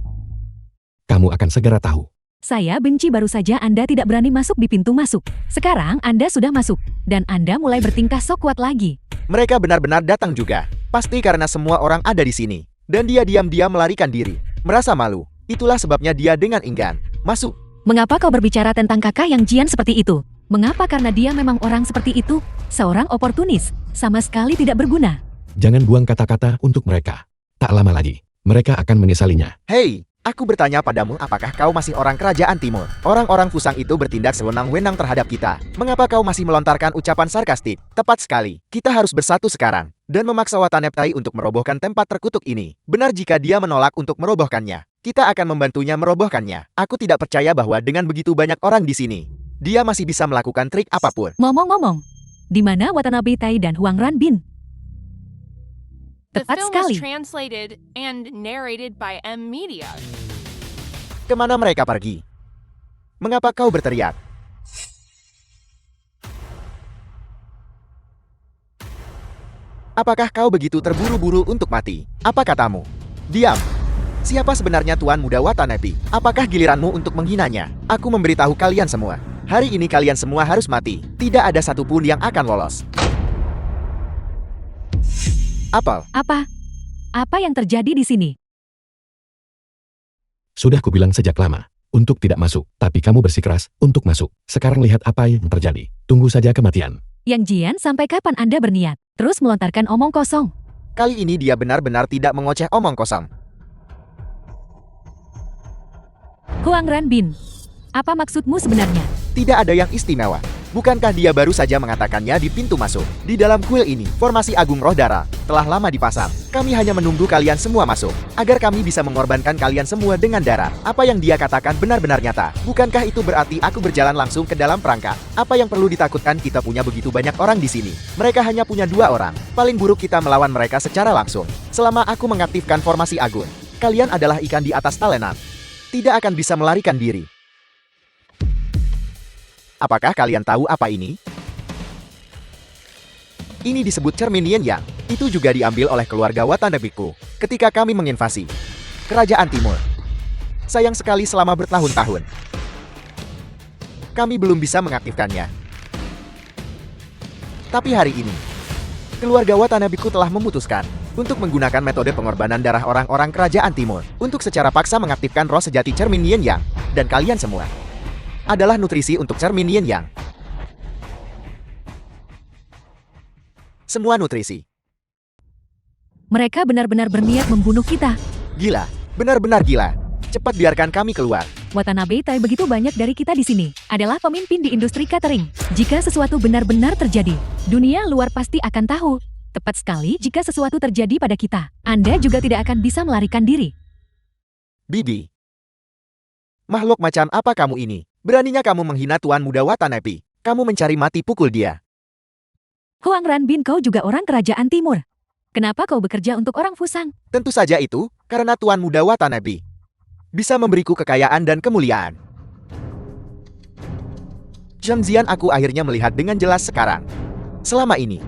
C: Kamu akan segera tahu.
D: Saya benci baru saja Anda tidak berani masuk di pintu masuk. Sekarang Anda sudah masuk, dan Anda mulai bertingkah sok kuat lagi.
B: Mereka benar-benar datang juga. Pasti karena semua orang ada di sini. Dan dia diam-diam melarikan diri. Merasa malu. Itulah sebabnya dia dengan enggan masuk.
D: Mengapa kau berbicara tentang kakak yang Jian seperti itu? Mengapa? Karena dia memang orang seperti itu. Seorang oportunis. Sama sekali tidak berguna.
C: Jangan buang kata-kata untuk mereka. Tak lama lagi, mereka akan menyesalinya.
B: Hei, aku bertanya padamu, apakah kau masih orang kerajaan timur? Orang-orang Fusang itu bertindak sewenang-wenang terhadap kita. Mengapa kau masih melontarkan ucapan sarkastik? Tepat sekali. Kita harus bersatu sekarang. Dan memaksa Watanabe untuk merobohkan tempat terkutuk ini. Benar jika dia menolak untuk merobohkannya. Kita akan membantunya merobohkannya. Aku tidak percaya bahwa dengan begitu banyak orang di sini, dia masih bisa melakukan trik apapun.
D: Ngomong-ngomong, di mana Watanabe Tai dan Huang Ranbin?
F: The
D: Tepat
F: film
D: sekali.
F: was translated and narrated by M. Media.
B: Kemana mereka pergi? Mengapa kau berteriak? Apakah kau begitu terburu-buru untuk mati? Apa katamu? Diam. Siapa sebenarnya Tuan Muda Watanabe? Apakah giliranmu untuk menghinanya? Aku memberitahu kalian semua. Hari ini kalian semua harus mati. Tidak ada satupun yang akan lolos. Apel,
D: Apa? Apa yang terjadi di sini?
C: Sudah kubilang sejak lama, untuk tidak masuk, tapi kamu bersikeras untuk masuk. Sekarang lihat apa yang terjadi. Tunggu saja kematian.
D: Yang Jian, sampai kapan Anda berniat terus melontarkan omong kosong?
B: Kali ini dia benar-benar tidak mengoceh omong kosong.
D: Huang Ranbin, apa maksudmu sebenarnya?
B: Tidak ada yang istimewa. Bukankah dia baru saja mengatakannya di pintu masuk? Di dalam kuil ini, formasi Agung Roh Darah telah lama dipasang. Kami hanya menunggu kalian semua masuk, agar kami bisa mengorbankan kalian semua dengan darah. Apa yang dia katakan benar-benar nyata. Bukankah itu berarti aku berjalan langsung ke dalam perangkap? Apa yang perlu ditakutkan, kita punya begitu banyak orang di sini. Mereka hanya punya 2 orang. Paling buruk kita melawan mereka secara langsung. Selama aku mengaktifkan formasi Agung, kalian adalah ikan di atas talenan. Tidak akan bisa melarikan diri. Apakah kalian tahu apa ini? Ini disebut cermin Yin Yang. Itu juga diambil oleh keluarga Watanabe-ku ketika kami menginvasi Kerajaan Timur. Sayang sekali selama bertahun-tahun kami belum bisa mengaktifkannya. Tapi hari ini, keluarga Watanabe-ku telah memutuskan untuk menggunakan metode pengorbanan darah orang-orang Kerajaan Timur untuk secara paksa mengaktifkan roh sejati cermin Yin Yang. Dan kalian semua adalah nutrisi untuk cermin Yin Yang. Semua nutrisi.
D: Mereka benar-benar berniat membunuh kita.
B: Gila, benar-benar gila. Cepat biarkan kami keluar.
D: Watanabe Tai begitu banyak dari kita di sini adalah pemimpin di industri catering. Jika sesuatu benar-benar terjadi, dunia luar pasti akan tahu. Tepat sekali jika sesuatu terjadi pada kita. Anda juga tidak akan bisa melarikan diri.
B: Bibi. Makhluk macam apa kamu ini? Beraninya kamu menghina Tuan Muda Watanabe. Kamu mencari mati, pukul dia.
D: Huang Ranbin, kau juga orang Kerajaan Timur. Kenapa kau bekerja untuk orang Fusang?
B: Tentu saja itu, karena Tuan Muda Watanabe bisa memberiku kekayaan dan kemuliaan. Zhang Zian, aku akhirnya melihat dengan jelas sekarang. Selama ini,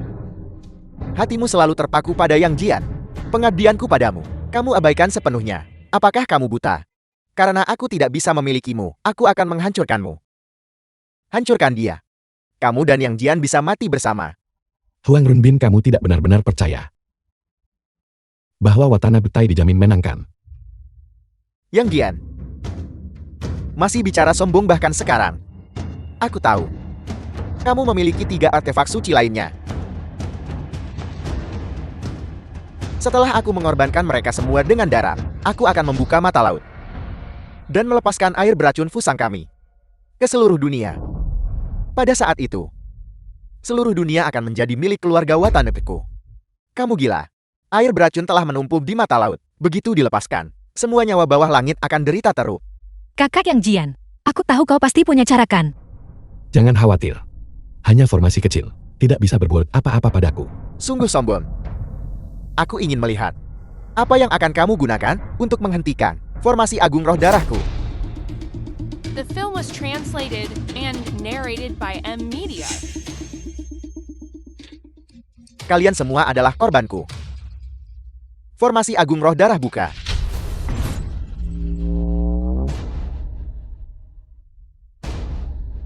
B: hatimu selalu terpaku pada Yang Jian. Pengabdianku padamu, kamu abaikan sepenuhnya. Apakah kamu buta? Karena aku tidak bisa memilikimu, aku akan menghancurkanmu. Hancurkan dia. Kamu dan Yang Jian bisa mati bersama.
C: Huang Runbin, kamu tidak benar-benar percaya bahwa Watanabe Tai dijamin menangkan.
B: Yang Jian masih bicara sombong bahkan sekarang. Aku tahu. Kamu memiliki 3 artefak suci lainnya. Setelah aku mengorbankan mereka semua dengan darah, aku akan membuka mata laut dan melepaskan air beracun Fusang kami ke seluruh dunia. Pada saat itu, seluruh dunia akan menjadi milik keluarga Watanabe-ku. Kamu gila. Air beracun telah menumpuk di mata laut. Begitu dilepaskan, semua nyawa bawah langit akan derita teruk.
D: Kakak Yang Jian, aku tahu kau pasti punya cara kan?
C: Jangan khawatir. Hanya formasi kecil, tidak bisa berbuat apa-apa padaku.
B: Sungguh sombong. Aku ingin melihat apa yang akan kamu gunakan untuk menghentikan formasi Agung Roh Darahku.
F: The film was translated and narrated by M Media.
B: Kalian semua adalah korbanku. Formasi Agung Roh Darah buka.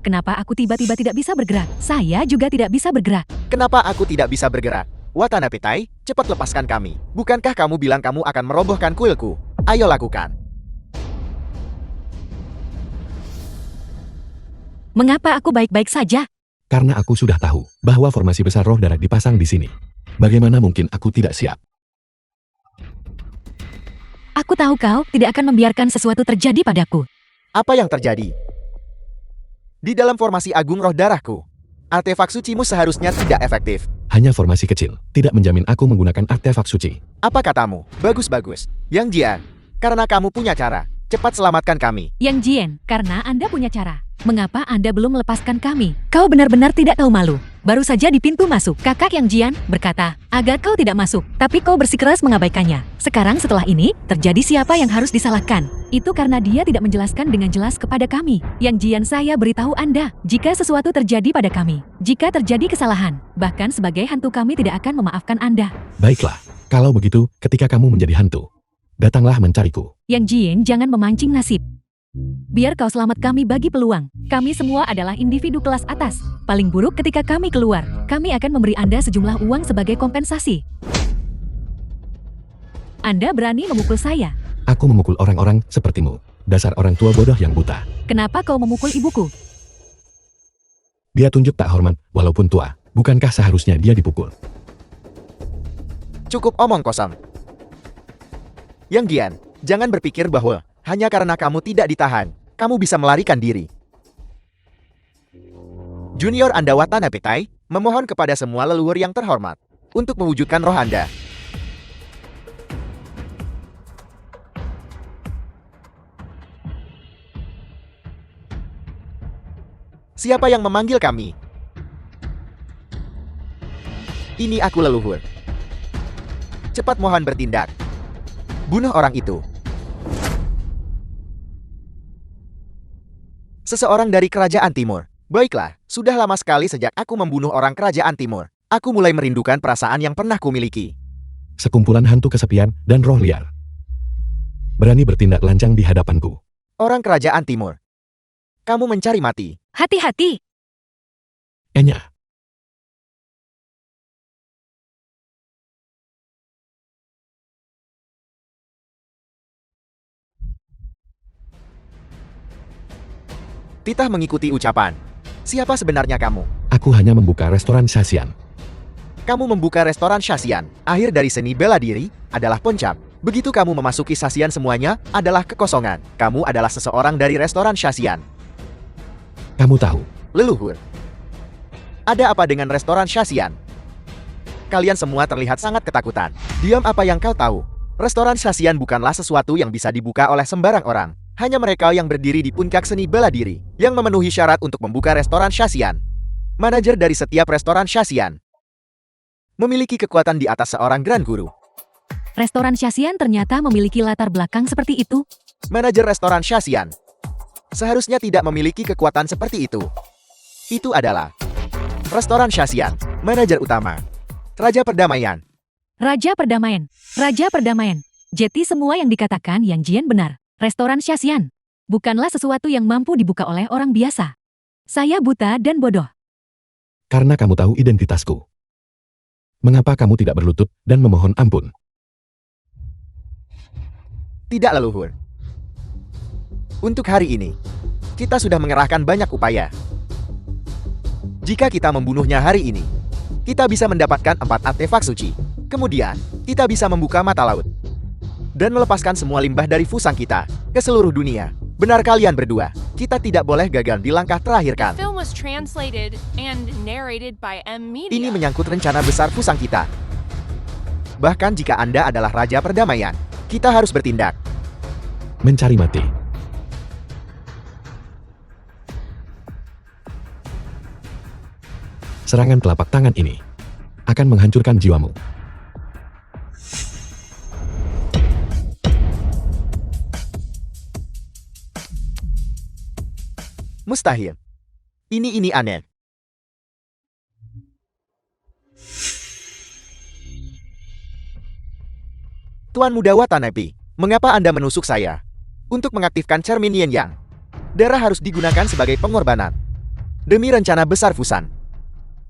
D: Kenapa aku tiba-tiba tidak bisa bergerak? Saya juga tidak bisa bergerak.
B: Kenapa aku tidak bisa bergerak? Watanabe Tai, cepat lepaskan kami. Bukankah kamu bilang kamu akan merobohkan kuilku? Ayo lakukan.
D: Mengapa aku baik-baik saja?
C: Karena aku sudah tahu bahwa formasi besar roh darah dipasang di sini. Bagaimana mungkin aku tidak siap?
D: Aku tahu kau tidak akan membiarkan sesuatu terjadi padaku.
B: Apa yang terjadi? Di dalam formasi Agung Roh Darahku, artefak sucimu seharusnya tidak efektif.
C: Hanya formasi kecil, tidak menjamin aku menggunakan artefak suci.
B: Apa katamu? Bagus-bagus. Yang Jian, karena kamu punya cara, cepat selamatkan kami.
D: Yang Jian, karena Anda punya cara. Mengapa Anda belum melepaskan kami? Kau benar-benar tidak tahu malu. Baru saja di pintu masuk, kakak Yang Jian berkata, agar kau tidak masuk, tapi kau bersikeras mengabaikannya. Sekarang setelah ini, terjadi siapa yang harus disalahkan? Itu karena dia tidak menjelaskan dengan jelas kepada kami. Yang Jian, saya beritahu Anda, jika sesuatu terjadi pada kami, jika terjadi kesalahan, bahkan sebagai hantu kami tidak akan memaafkan Anda.
C: Baiklah, kalau begitu, ketika kamu menjadi hantu, datanglah mencariku.
D: Yang Jian, jangan memancing nasib. Biar kau selamat, kami bagi peluang. Kami semua adalah individu kelas atas. Paling buruk ketika kami keluar, kami akan memberi Anda sejumlah uang sebagai kompensasi. Anda berani memukul saya.
C: Aku memukul orang-orang sepertimu. Dasar orang tua bodoh yang buta.
D: Kenapa kau memukul ibuku?
C: Dia tunjuk tak hormat, walaupun tua. Bukankah seharusnya dia dipukul?
B: Cukup omong kosong. Yang Jian, jangan berpikir bahwa hanya karena kamu tidak ditahan, kamu bisa melarikan diri. Junior Anda Watanabe Tai memohon kepada semua leluhur yang terhormat untuk mewujudkan roh Anda. Siapa yang memanggil kami? Ini aku leluhur. Cepat mohon bertindak. Bunuh orang itu. Seseorang dari Kerajaan Timur. Baiklah, sudah lama sekali sejak aku membunuh orang Kerajaan Timur. Aku mulai merindukan perasaan yang pernah kumiliki.
C: Sekumpulan hantu kesepian dan roh liar. Berani bertindak lancang di hadapanku.
B: Orang Kerajaan Timur. Kamu mencari mati.
D: Hati-hati!
C: Enya.
B: Titah mengikuti ucapan. Siapa sebenarnya kamu?
C: Aku hanya membuka restoran Shasian.
B: Kamu membuka restoran Shasian. Akhir dari seni bela diri adalah poncap. Begitu kamu memasuki Shasian semuanya adalah kekosongan. Kamu adalah seseorang dari restoran Shasian.
C: Kamu tahu,
B: Leluhur. Ada apa dengan restoran Shasian? Kalian semua terlihat sangat ketakutan. Diam, apa yang kau tahu? Restoran Shasian bukanlah sesuatu yang bisa dibuka oleh sembarang orang. Hanya mereka yang berdiri di puncak seni bela diri yang memenuhi syarat untuk membuka restoran Shasian. Manajer dari setiap restoran Shasian memiliki kekuatan di atas seorang Grand Guru.
D: Restoran Shasian ternyata memiliki latar belakang seperti itu.
B: Manajer restoran Shasian seharusnya tidak memiliki kekuatan seperti itu. Itu adalah restoran Shasian, manajer utama, Raja Perdamaian.
D: Raja Perdamaian. Raja Perdamaian. Jadi semua yang dikatakan Yang Jian benar. Restoran Shasian bukanlah sesuatu yang mampu dibuka oleh orang biasa. Saya buta dan bodoh.
C: karena kamu tahu identitasku. Mengapa kamu tidak berlutut dan memohon ampun?
B: Tidak, leluhur. Untuk hari ini, kita sudah mengerahkan banyak upaya. Jika kita membunuhnya hari ini, kita bisa mendapatkan 4 artefak suci. Kemudian, kita bisa membuka mata laut dan melepaskan semua limbah dari fusang kita ke seluruh dunia. Benar kalian berdua, kita tidak boleh gagal di langkah terakhir kan.
F: The film was translated and narrated by M Media.
B: Ini menyangkut rencana besar fusang kita. Bahkan jika Anda adalah Raja Perdamaian, kita harus bertindak.
C: Mencari mati. Serangan telapak tangan ini akan menghancurkan jiwamu.
B: Mustahil. Ini aneh. Tuan Muda Watanabe, mengapa Anda menusuk saya? Untuk mengaktifkan cermin Yin Yang, darah harus digunakan sebagai pengorbanan. Demi rencana besar Fusan,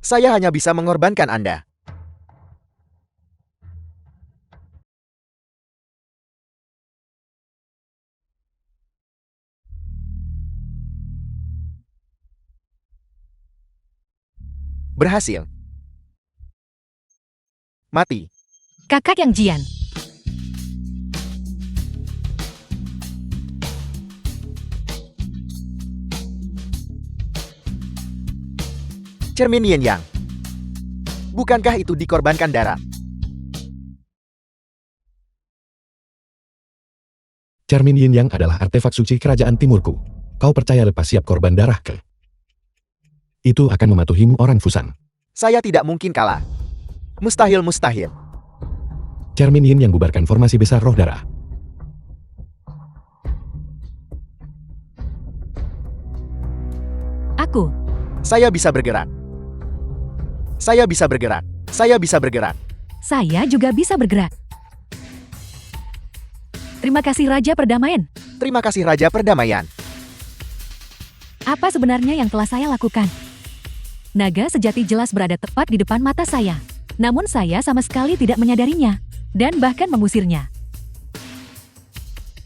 B: saya hanya bisa mengorbankan Anda. Berhasil. Mati.
D: Kakak Yang Jian.
B: Cermin Yin Yang. Bukankah itu dikorbankan darah?
C: Cermin Yin Yang adalah artefak suci kerajaan timurku. Kau percaya lepas siap korban darah ke? Itu akan mematuhimu orang Fusan.
B: Saya tidak mungkin kalah. Mustahil.
C: Cermin Yin yang bubarkan formasi besar roh darah.
D: Aku.
B: Saya bisa bergerak. Saya bisa bergerak. Saya bisa bergerak.
D: Saya juga bisa bergerak. Terima kasih Raja Perdamaian.
B: Terima kasih Raja Perdamaian.
D: Apa sebenarnya yang telah saya lakukan? Naga sejati jelas berada tepat di depan mata saya. Namun saya sama sekali tidak menyadarinya. Dan bahkan mengusirnya.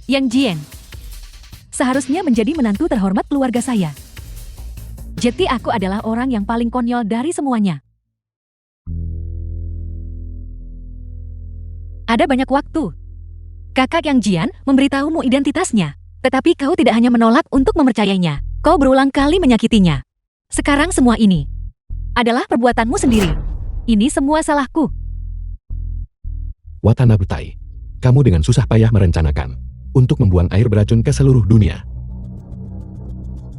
D: Yang Jian seharusnya menjadi menantu terhormat keluarga saya. Jadi aku adalah orang yang paling konyol dari semuanya. ada banyak waktu. Kakak Yang Jian memberitahumu identitasnya, tetapi kau tidak hanya menolak untuk mempercayainya, kau berulang kali menyakitinya. Sekarang semua ini adalah perbuatanmu sendiri. Ini semua salahku.
C: Watana Butai, kamu dengan susah payah merencanakan untuk membuang air beracun ke seluruh dunia.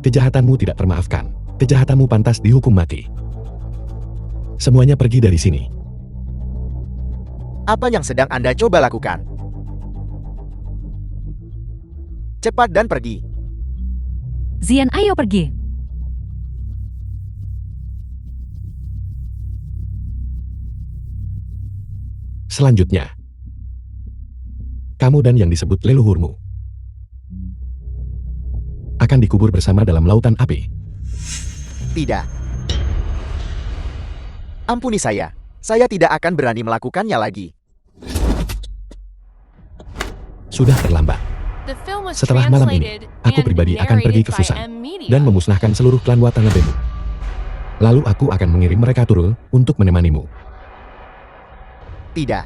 C: Kejahatanmu tidak termaafkan. Kejahatanmu pantas dihukum mati. Semuanya pergi dari sini.
B: Apa yang sedang Anda coba lakukan? Cepat dan pergi.
D: Zian, ayo pergi.
C: Selanjutnya, kamu dan yang disebut leluhurmu akan dikubur bersama dalam lautan api.
B: Tidak. Ampuni saya tidak akan berani melakukannya lagi.
C: Sudah terlambat.
F: The film was
C: Setelah malam ini,
F: translated
C: aku
F: and
C: pribadi akan pergi
F: narrated
C: ke
F: by
C: Fusan
F: M Media.
C: dan memusnahkan seluruh klan Watanabemu. Lalu aku akan mengirim mereka turun untuk menemanimu.
B: Tidak.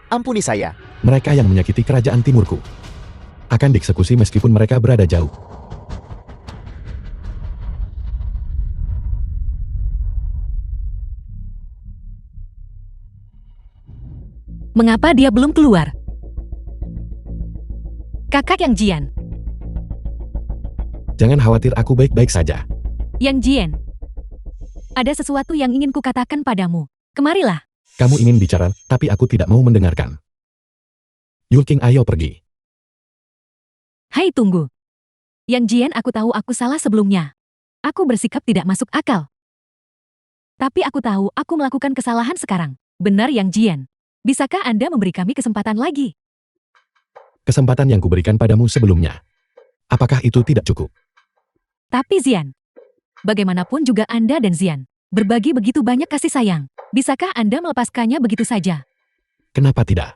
B: Ampuni saya.
C: Mereka yang menyakiti kerajaan timurku akan dieksekusi meskipun mereka berada jauh.
D: Mengapa dia belum keluar? Kakak Yang Jian.
C: Jangan khawatir, aku baik-baik saja.
D: Yang Jian. Ada sesuatu yang ingin kukatakan padamu. Kemarilah.
C: Kamu ingin bicara, tapi aku tidak mau mendengarkan. Yulking, ayo pergi.
D: Hai, tunggu. Yang Jian, aku tahu aku salah sebelumnya. Aku bersikap tidak masuk akal. Tapi aku tahu aku melakukan kesalahan sekarang. Benar, Yang Jian. Bisakah Anda memberi kami kesempatan lagi?
C: Kesempatan yang kuberikan padamu sebelumnya. Apakah itu tidak cukup?
D: Tapi Zian, bagaimanapun juga Anda dan Zian berbagi begitu banyak kasih sayang. Bisakah Anda melepaskannya begitu saja?
C: Kenapa tidak?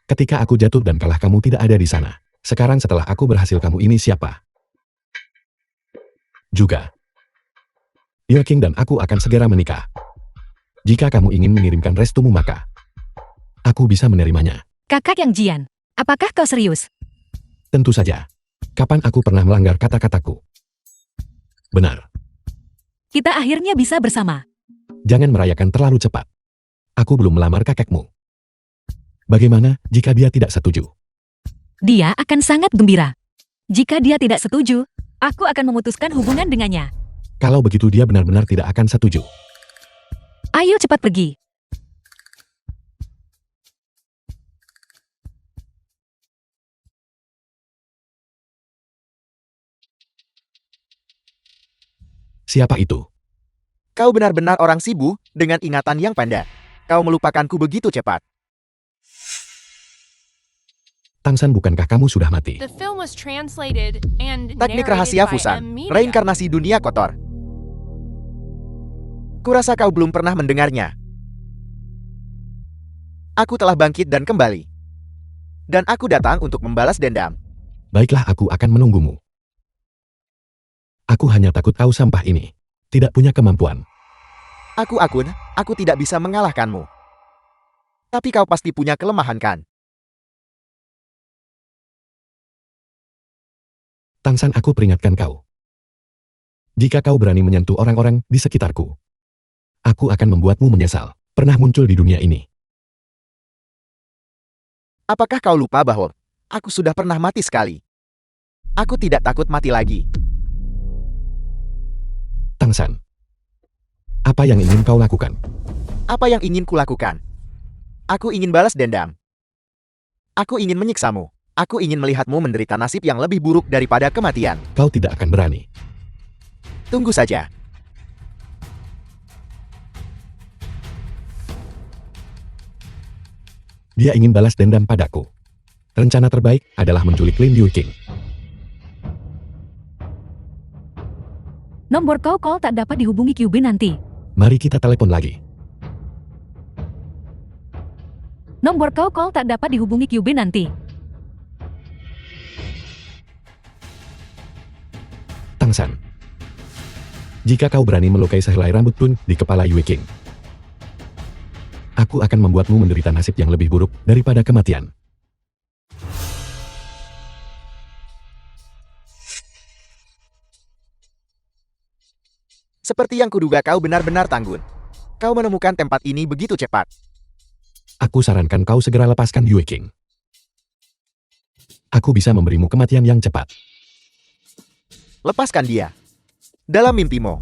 C: Ketika aku jatuh dan kalah, kamu tidak ada di sana. Sekarang setelah aku berhasil, kamu ini siapa? Juga. Yulking dan aku akan segera menikah. Jika kamu ingin mengirimkan restumu, maka aku bisa menerimanya.
D: Kakak Yang Jian, apakah kau serius?
C: Tentu saja. Kapan aku pernah melanggar kata-kataku? Benar.
D: Kita akhirnya bisa bersama.
C: Jangan merayakan terlalu cepat. Aku belum melamar kakekmu. Bagaimana jika dia tidak setuju?
D: Dia akan sangat gembira. Jika dia tidak setuju, aku akan memutuskan hubungan dengannya.
C: Kalau begitu, dia benar-benar tidak akan setuju.
D: Ayo cepat pergi.
C: Siapa itu?
B: Kau benar-benar orang sibuk dengan ingatan yang pendek. Kau melupakanku begitu cepat.
C: Tangsan, bukankah kamu sudah mati?
F: The film was translated and
B: Teknik
F: narrated
B: rahasia
F: by
B: Fusan,
F: M Media.
B: reinkarnasi dunia kotor. Kurasa kau belum pernah mendengarnya. Aku telah bangkit dan kembali. Dan aku datang untuk membalas dendam.
C: Baiklah, aku akan menunggumu. Aku hanya takut kau sampah ini tidak punya kemampuan.
B: Aku tidak bisa mengalahkanmu. Tapi kau pasti punya kelemahan, kan?
C: Tangsan, aku peringatkan kau. Jika kau berani menyentuh orang-orang di sekitarku, aku akan membuatmu menyesal pernah muncul di dunia ini.
B: Apakah kau lupa bahwa aku sudah pernah mati sekali? Aku tidak takut mati lagi.
C: Tangsan, apa yang ingin kau lakukan?
B: Apa yang ingin kulakukan? Aku ingin balas dendam. Aku ingin menyiksamu. Aku ingin melihatmu menderita nasib yang lebih buruk daripada kematian.
C: Kau tidak akan berani.
B: Tunggu saja.
C: Dia ingin balas dendam padaku. Rencana terbaik adalah menculik Lin Yulking.
D: Nomor kau call tak dapat dihubungi QB nanti.
C: Mari kita telepon lagi.
D: Nomor kau call tak dapat dihubungi QB nanti.
C: Tangsan, Jika kau berani melukai sehelai rambut pun di kepala Yue King, aku akan membuatmu menderita nasib yang lebih buruk daripada kematian.
B: Seperti yang kuduga, kau benar-benar tangguh. Kau menemukan tempat ini begitu cepat.
C: Aku sarankan kau segera lepaskan Yue King. Aku bisa memberimu kematian yang cepat.
B: Lepaskan dia. Dalam mimpimu.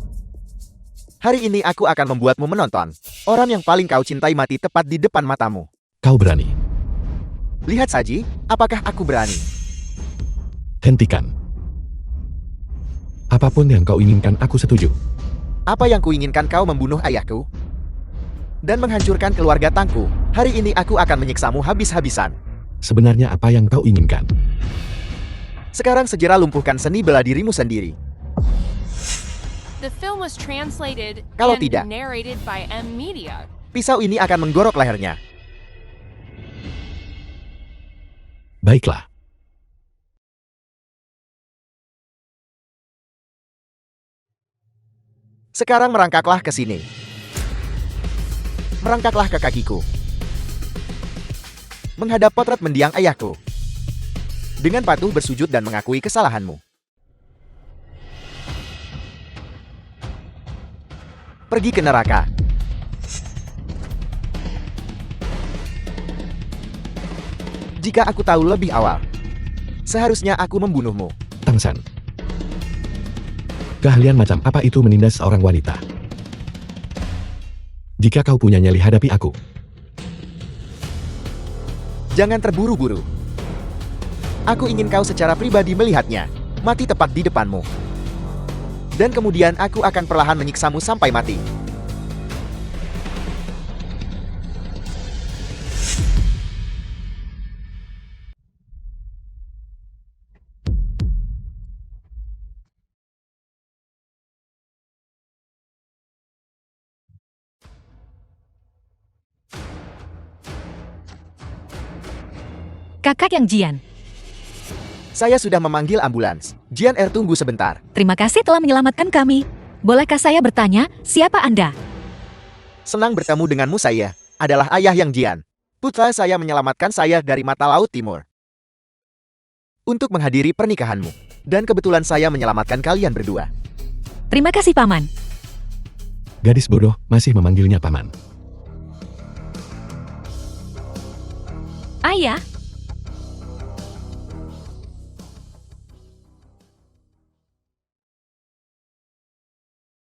B: Hari ini aku akan membuatmu menonton orang yang paling kau cintai mati tepat di depan matamu.
C: Kau berani.
B: Lihat saja, apakah aku berani.
C: Hentikan. Apapun yang kau inginkan, aku setuju.
B: Apa yang kuinginkan kau membunuh ayahku? Dan menghancurkan keluarga Tangku. Hari ini aku akan menyiksamu habis-habisan.
C: Sebenarnya apa yang kau inginkan?
B: Sekarang segera lumpuhkan seni bela dirimu sendiri.
F: The film was translated
B: Kalau
F: and
B: tidak,
F: narrated by M Media.
B: pisau ini akan menggorok lehernya.
C: Baiklah.
B: Sekarang merangkaklah ke sini. Merangkaklah ke kakiku. Menghadap potret mendiang ayahku. Dengan patuh bersujud dan mengakui kesalahanmu. Pergi ke neraka. Jika aku tahu lebih awal, seharusnya aku membunuhmu.
C: Tang San. Keahlian macam apa itu menindas seorang wanita? Jika kau punya nyali, hadapi aku.
B: Jangan terburu-buru. Aku ingin kau secara pribadi melihatnya, mati tepat di depanmu. Dan kemudian aku akan perlahan menyiksamu sampai mati.
D: Kakak Yang Jian,
B: Saya sudah memanggil ambulans. Jian Er, tunggu sebentar.
D: terima kasih telah menyelamatkan kami. Bolehkah saya bertanya, siapa Anda?
B: Senang bertemu denganmu. Saya adalah ayah Yang Jian. Putra saya menyelamatkan saya dari mata laut timur untuk menghadiri pernikahanmu. Dan kebetulan saya menyelamatkan kalian berdua.
D: Terima kasih, Paman.
C: Gadis bodoh masih memanggilnya paman.
D: Ayah,